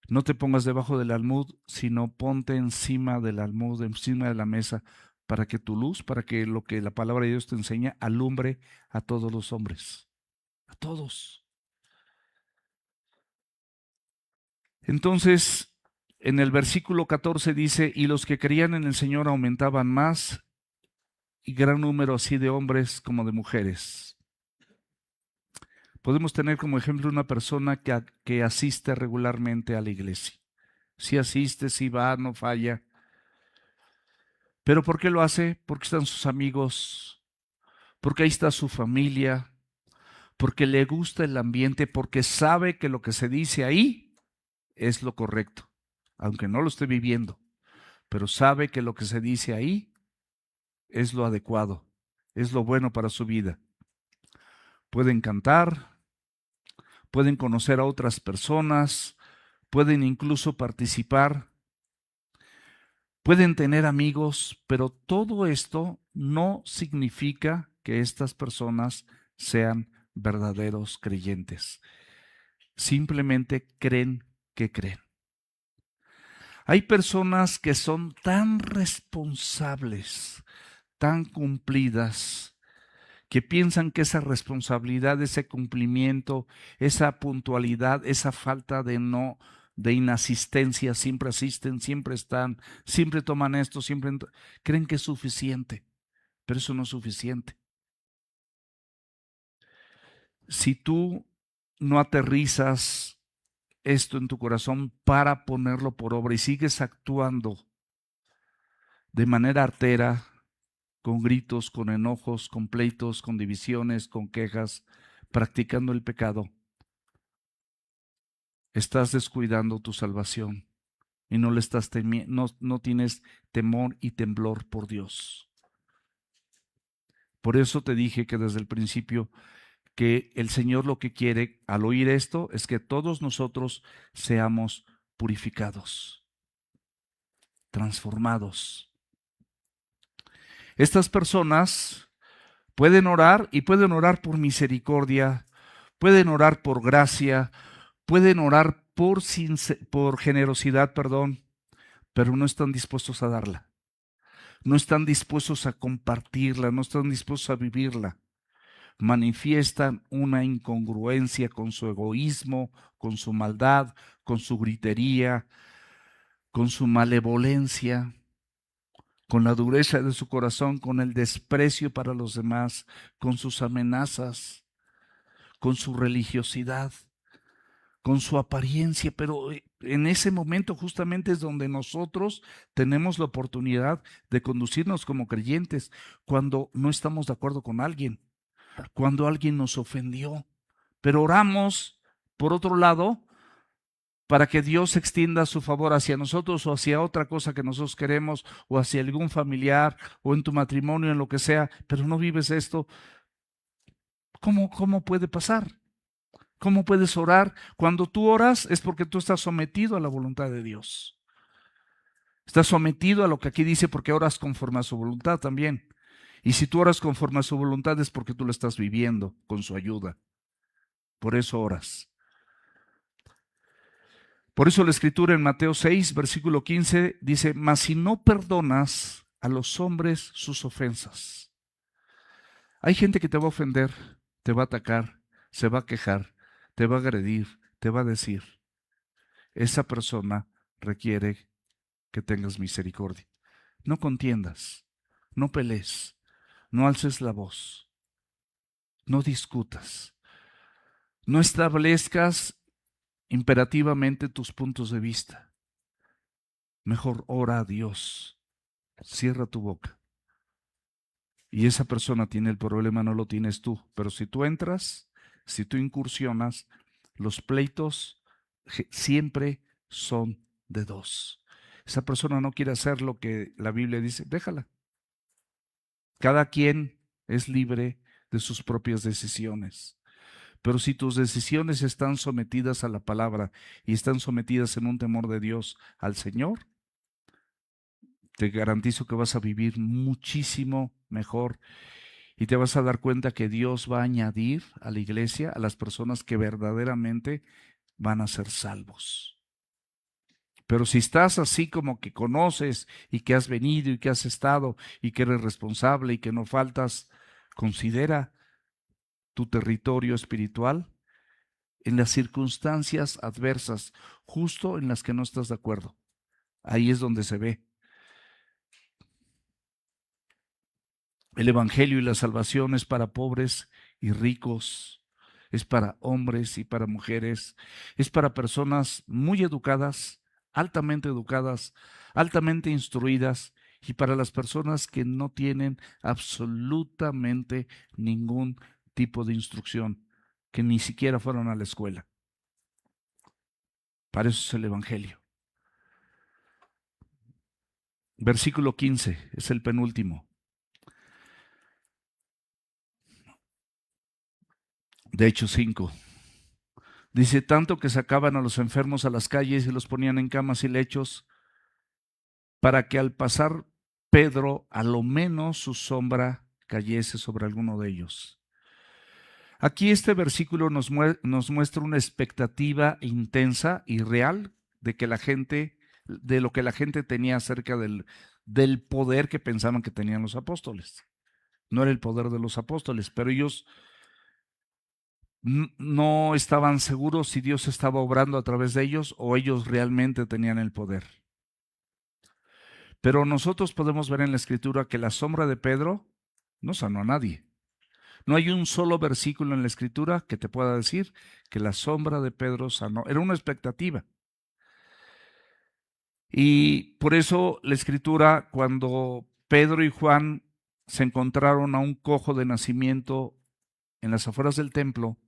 no te pongas debajo del almud, sino ponte encima del almud, encima de la mesa, para que tu luz, para que lo que la palabra de Dios te enseña, alumbre a todos los hombres. A todos. Entonces, en el versículo 14 dice, y los que creían en el Señor aumentaban más, y gran número así de hombres como de mujeres. Podemos tener como ejemplo una persona que asiste regularmente a la iglesia. Si asiste, si va, no falla. ¿Pero por qué lo hace? Porque están sus amigos, porque ahí está su familia, porque le gusta el ambiente, porque sabe que lo que se dice ahí es lo correcto, aunque no lo esté viviendo, pero sabe que lo que se dice ahí es lo adecuado, es lo bueno para su vida. Pueden cantar, pueden conocer a otras personas, pueden incluso participar, pueden tener amigos, pero todo esto no significa que estas personas sean verdaderos creyentes. Simplemente creen que creen. Hay personas que son tan responsables, tan cumplidas, que piensan que esa responsabilidad, ese cumplimiento, esa puntualidad, esa falta de inasistencia, siempre asisten, siempre están, siempre toman esto, creen que es suficiente, pero eso no es suficiente. Si tú no aterrizas esto en tu corazón para ponerlo por obra y sigues actuando de manera artera, con gritos, con enojos, con pleitos, con divisiones, con quejas, practicando el pecado, estás descuidando tu salvación y no le estás no tienes temor y temblor por Dios. Por eso te dije que desde el principio que el Señor lo que quiere al oír esto es que todos nosotros seamos purificados, transformados. Estas personas pueden orar y pueden orar por misericordia, pueden orar por gracia, pueden orar por generosidad, perdón, pero no están dispuestos a darla. No están dispuestos a compartirla, no están dispuestos a vivirla. Manifiestan una incongruencia con su egoísmo, con su maldad, con su gritería, con su malevolencia, con la dureza de su corazón, con el desprecio para los demás, con sus amenazas, con su religiosidad, con su apariencia, pero en ese momento justamente es donde nosotros tenemos la oportunidad de conducirnos como creyentes cuando no estamos de acuerdo con alguien, cuando alguien nos ofendió, pero oramos por otro lado para que Dios extienda su favor hacia nosotros o hacia otra cosa que nosotros queremos o hacia algún familiar o en tu matrimonio, en lo que sea, pero no vives esto. ¿Cómo puede pasar? ¿Cómo puedes orar? Cuando tú oras es porque tú estás sometido a la voluntad de Dios. Estás sometido a lo que aquí dice porque oras conforme a su voluntad también. Y si tú oras conforme a su voluntad es porque tú lo estás viviendo con su ayuda. Por eso oras. Por eso la escritura en Mateo 6, versículo 15 dice, mas si no perdonas a los hombres sus ofensas. Hay gente que te va a ofender, te va a atacar, se va a quejar, te va a agredir, te va a decir. Esa persona requiere que tengas misericordia. No contiendas, no pelees, no alces la voz, no discutas, no establezcas imperativamente tus puntos de vista. Mejor ora a Dios, cierra tu boca. Y esa persona tiene el problema, no lo tienes tú. Pero si tú entras, si tú incursionas, los pleitos siempre son de dos. Esa persona no quiere hacer lo que la Biblia dice, déjala. Cada quien es libre de sus propias decisiones. Pero si tus decisiones están sometidas a la palabra y están sometidas en un temor de Dios al Señor, te garantizo que vas a vivir muchísimo mejor y te vas a dar cuenta que Dios va a añadir a la iglesia a las personas que verdaderamente van a ser salvos. Pero si estás así como que conoces y que has venido y que has estado y que eres responsable y que no faltas, considera tu territorio espiritual en las circunstancias adversas, justo en las que no estás de acuerdo. Ahí es donde se ve. El evangelio y la salvación es para pobres y ricos, es para hombres y para mujeres, es para personas muy educadas, altamente instruidas y para las personas que no tienen absolutamente ningún tipo de instrucción, que ni siquiera fueron a la escuela. Para eso es el evangelio. Versículo 15, es el penúltimo. De Hechos 5. Dice, tanto que sacaban a los enfermos a las calles y los ponían en camas y lechos, para que al pasar Pedro, a lo menos su sombra cayese sobre alguno de ellos. Aquí este versículo nos muestra una expectativa intensa y real de que la gente, de lo que la gente tenía acerca del poder que pensaban que tenían los apóstoles. No era el poder de los apóstoles, pero ellos no estaban seguros si Dios estaba obrando a través de ellos o ellos realmente tenían el poder. Pero nosotros podemos ver en la Escritura que la sombra de Pedro no sanó a nadie. No hay un solo versículo en la Escritura que te pueda decir que la sombra de Pedro sanó. Era una expectativa. Y por eso la Escritura, cuando Pedro y Juan se encontraron a un cojo de nacimiento en las afueras del templo,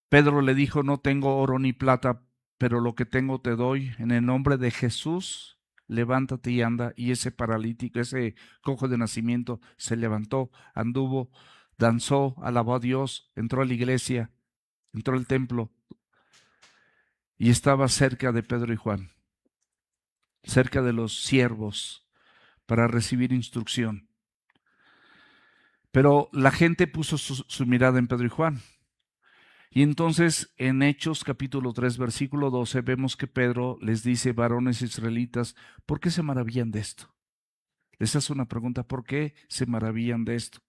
Pedro le dijo, no tengo oro ni plata, pero lo que tengo te doy. En el nombre de Jesús, levántate y anda. Y ese paralítico, ese cojo de nacimiento, se levantó, anduvo, danzó, alabó a Dios, entró a la iglesia, entró al templo y estaba cerca de Pedro y Juan, cerca de los siervos para recibir instrucción. Pero la gente puso su mirada en Pedro y Juan. Y entonces en Hechos capítulo 3 versículo 12 vemos que Pedro les dice, varones israelitas, ¿por qué se maravillan de esto? Les hace una pregunta, ¿por qué se maravillan de esto?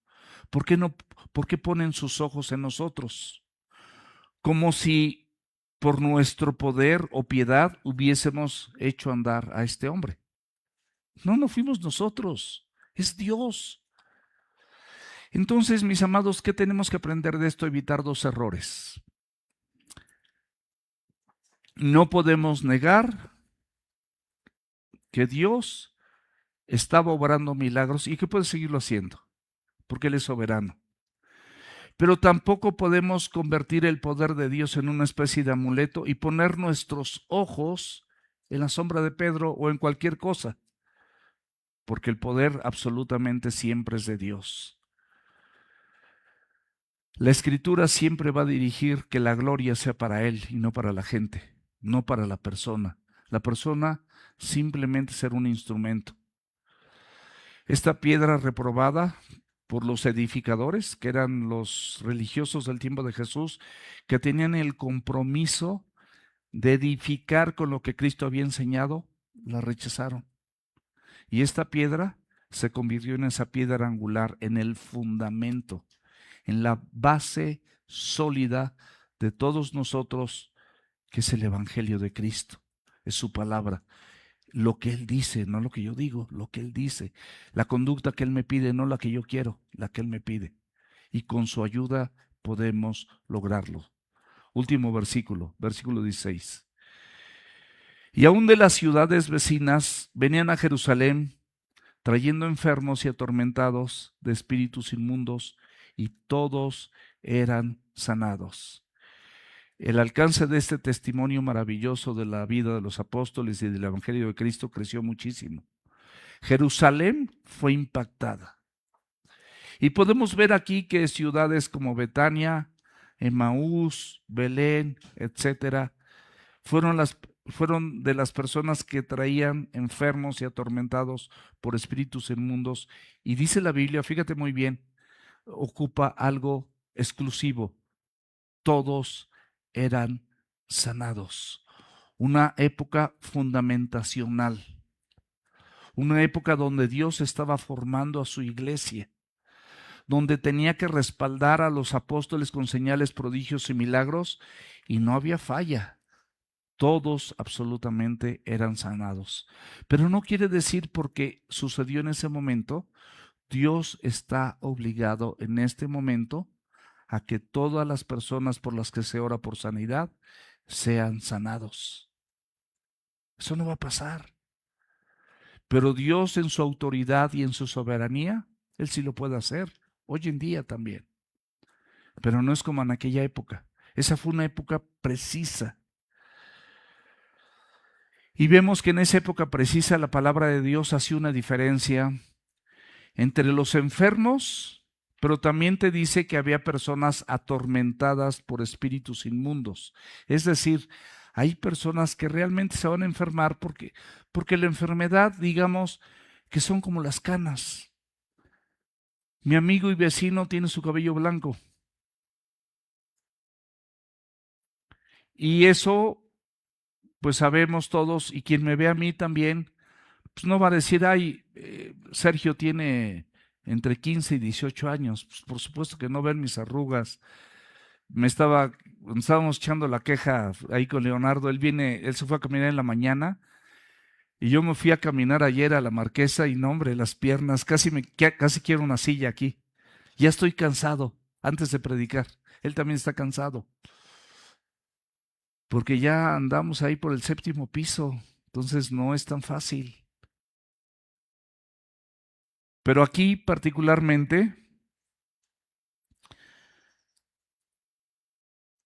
¿Por qué ponen sus ojos en nosotros? Como si por nuestro poder o piedad hubiésemos hecho andar a este hombre. No fuimos nosotros, es Dios. Entonces, mis amados, ¿qué tenemos que aprender de esto? Evitar dos errores. No podemos negar que Dios estaba obrando milagros y que puede seguirlo haciendo, porque Él es soberano. Pero tampoco podemos convertir el poder de Dios en una especie de amuleto y poner nuestros ojos en la sombra de Pedro o en cualquier cosa, porque el poder absolutamente siempre es de Dios. La Escritura siempre va a dirigir que la gloria sea para Él y no para la gente, no para la persona. La persona simplemente ser un instrumento. Esta piedra reprobada por los edificadores, que eran los religiosos del tiempo de Jesús, que tenían el compromiso de edificar con lo que Cristo había enseñado, la rechazaron. Y esta piedra se convirtió en esa piedra angular, en el fundamento, en la base sólida de todos nosotros, que es el Evangelio de Cristo, es su palabra. Lo que Él dice, no lo que yo digo, lo que Él dice. La conducta que Él me pide, no la que yo quiero, la que Él me pide. Y con su ayuda podemos lograrlo. Último versículo, versículo 16. Y aún de las ciudades vecinas venían a Jerusalén trayendo enfermos y atormentados de espíritus inmundos, y todos eran sanados. El alcance de este testimonio maravilloso de la vida de los apóstoles y del Evangelio de Cristo creció muchísimo. Jerusalén fue impactada. Y podemos ver aquí que ciudades como Betania, Emaús, Belén, etcétera, fueron de las personas que traían enfermos y atormentados por espíritus inmundos. Y dice la Biblia, fíjate muy bien, ocupa algo exclusivo. Todos eran sanados. Una época fundamentacional. Una época donde Dios estaba formando a su iglesia, donde tenía que respaldar a los apóstoles con señales, prodigios y milagros, y no había falla. Todos absolutamente eran sanados. Pero no quiere decir porque sucedió en ese momento, Dios está obligado en este momento a que todas las personas por las que se ora por sanidad sean sanados. Eso no va a pasar. Pero Dios en su autoridad y en su soberanía, Él sí lo puede hacer, hoy en día también. Pero no es como en aquella época. Esa fue una época precisa. Y vemos que en esa época precisa la palabra de Dios hacía una diferencia entre los enfermos pero también te dice que había personas atormentadas por espíritus inmundos. Es decir, hay personas que realmente se van a enfermar porque la enfermedad, digamos, que son como las canas. Mi amigo y vecino tiene su cabello blanco. Y eso, pues sabemos todos, y quien me ve a mí también, pues no va a decir, ay, Sergio tiene entre 15 y 18 años. Pues por supuesto que no ven mis arrugas. Estábamos echando la queja ahí con Leonardo. Él se fue a caminar en la mañana y yo me fui a caminar ayer a la Marquesa y no, hombre, las piernas, casi quiero una silla aquí. Ya estoy cansado antes de predicar. Él también está cansado porque ya andamos ahí por el 7º piso. Entonces no es tan fácil. Pero aquí particularmente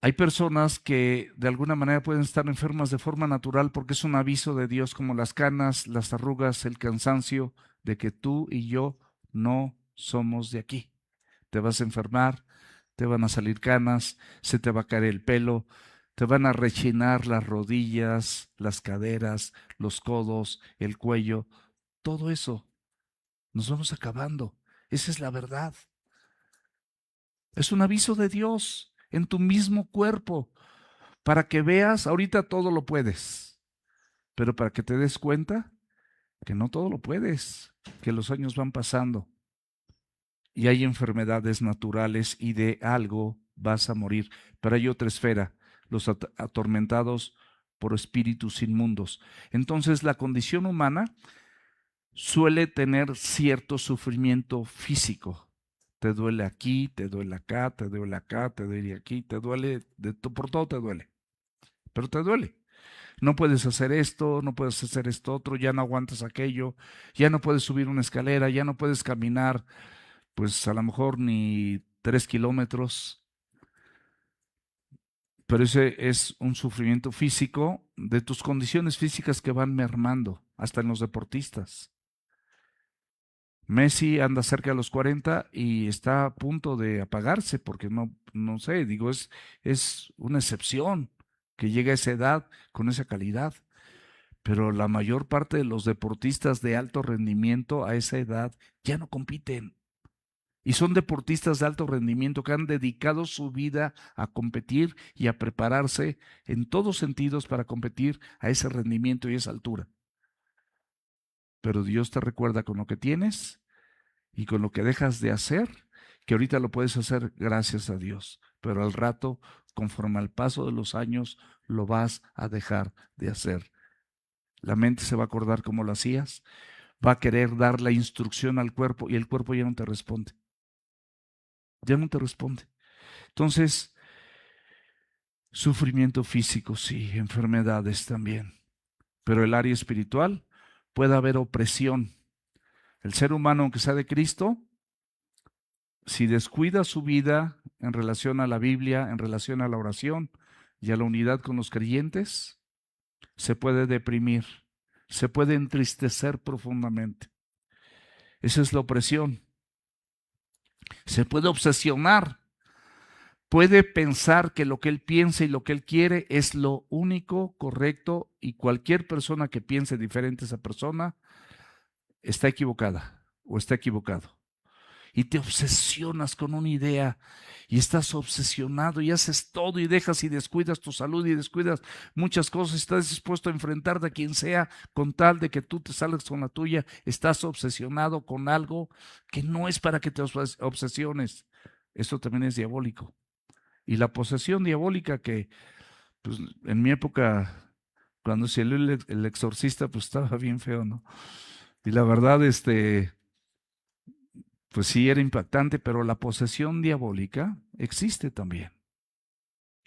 hay personas que de alguna manera pueden estar enfermas de forma natural porque es un aviso de Dios, como las canas, las arrugas, el cansancio, de que tú y yo no somos de aquí. Te vas a enfermar, te van a salir canas, se te va a caer el pelo, te van a rechinar las rodillas, las caderas, los codos, el cuello, todo eso. Nos vamos acabando. Esa es la verdad. Es un aviso de Dios en tu mismo cuerpo. Para que veas, ahorita todo lo puedes, pero para que te des cuenta que no todo lo puedes, que los años van pasando y hay enfermedades naturales y de algo vas a morir. Pero hay otra esfera, los atormentados por espíritus inmundos. Entonces la condición humana suele tener cierto sufrimiento físico. Te duele aquí, te duele acá, te duele acá, te duele aquí, te duele, por todo te duele, pero te duele. No puedes hacer esto, no puedes hacer esto otro, ya no aguantas aquello, ya no puedes subir una escalera, ya no puedes caminar, pues a lo mejor ni 3 kilómetros, pero ese es un sufrimiento físico de tus condiciones físicas que van mermando, hasta en los deportistas. Messi anda cerca de los 40 y está a punto de apagarse porque no sé, digo, es una excepción que llegue a esa edad con esa calidad. Pero la mayor parte de los deportistas de alto rendimiento a esa edad ya no compiten. Y son deportistas de alto rendimiento que han dedicado su vida a competir y a prepararse en todos sentidos para competir a ese rendimiento y esa altura. Pero Dios te recuerda con lo que tienes y con lo que dejas de hacer, que ahorita lo puedes hacer gracias a Dios, pero al rato, conforme al paso de los años, lo vas a dejar de hacer. La mente se va a acordar cómo lo hacías, va a querer dar la instrucción al cuerpo y el cuerpo ya no te responde. Ya no te responde. Entonces, sufrimiento físico, sí, enfermedades también. Pero el área espiritual puede haber opresión. El ser humano, aunque sea de Cristo, si descuida su vida en relación a la Biblia, en relación a la oración y a la unidad con los creyentes, se puede deprimir, se puede entristecer profundamente. Esa es la opresión. Se puede obsesionar, puede pensar que lo que él piensa y lo que él quiere es lo único correcto y cualquier persona que piense diferente a esa persona está equivocada o está equivocado. Y te obsesionas con una idea y estás obsesionado y haces todo y dejas y descuidas tu salud y descuidas muchas cosas, estás dispuesto a enfrentarte a quien sea con tal de que tú te salgas con la tuya, estás obsesionado con algo que no es para que te obsesiones. Eso también es diabólico. Y la posesión diabólica que pues, en mi época, cuando salió el exorcista, pues estaba bien feo, ¿no? Y la verdad, pues sí, era impactante, pero la posesión diabólica existe también.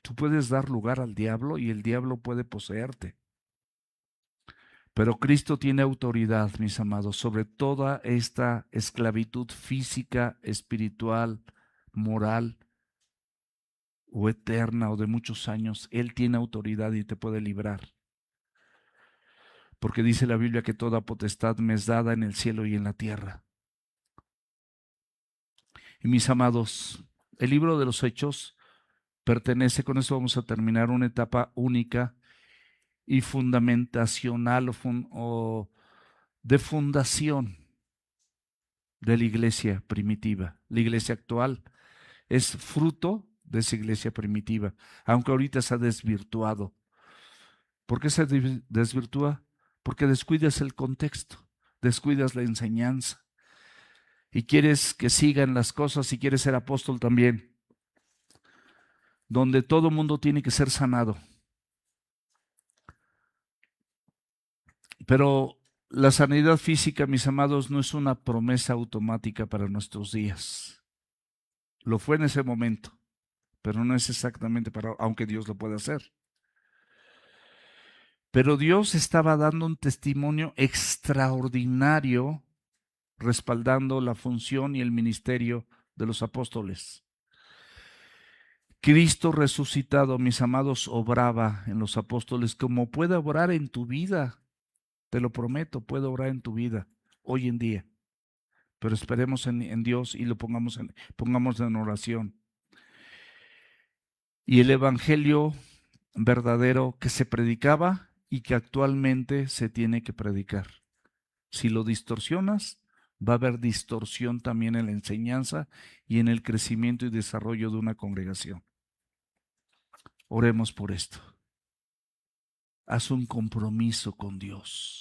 Tú puedes dar lugar al diablo y el diablo puede poseerte. Pero Cristo tiene autoridad, mis amados, sobre toda esta esclavitud física, espiritual, moral o eterna o de muchos años. Él tiene autoridad y te puede librar. Porque dice la Biblia que toda potestad me es dada en el cielo y en la tierra. Y mis amados, el libro de los Hechos pertenece, con eso vamos a terminar, una etapa única y fundamentacional o de fundación de la iglesia primitiva. La iglesia actual es fruto de esa iglesia primitiva, aunque ahorita se ha desvirtuado. ¿Por qué se desvirtúa? Porque descuidas el contexto, descuidas la enseñanza y quieres que sigan las cosas y quieres ser apóstol también, donde todo mundo tiene que ser sanado. Pero la sanidad física, mis amados, no es una promesa automática para nuestros días. Lo fue en ese momento, pero no es exactamente para, aunque Dios lo puede hacer. Pero Dios estaba dando un testimonio extraordinario respaldando la función y el ministerio de los apóstoles. Cristo resucitado, mis amados, obraba en los apóstoles como puede obrar en tu vida. Te lo prometo, puede obrar en tu vida hoy en día. Pero esperemos en Dios y lo pongamos en oración. Y el evangelio verdadero que se predicaba y que actualmente se tiene que predicar. Si lo distorsionas, va a haber distorsión también en la enseñanza y en el crecimiento y desarrollo de una congregación. Oremos por esto. Haz un compromiso con Dios.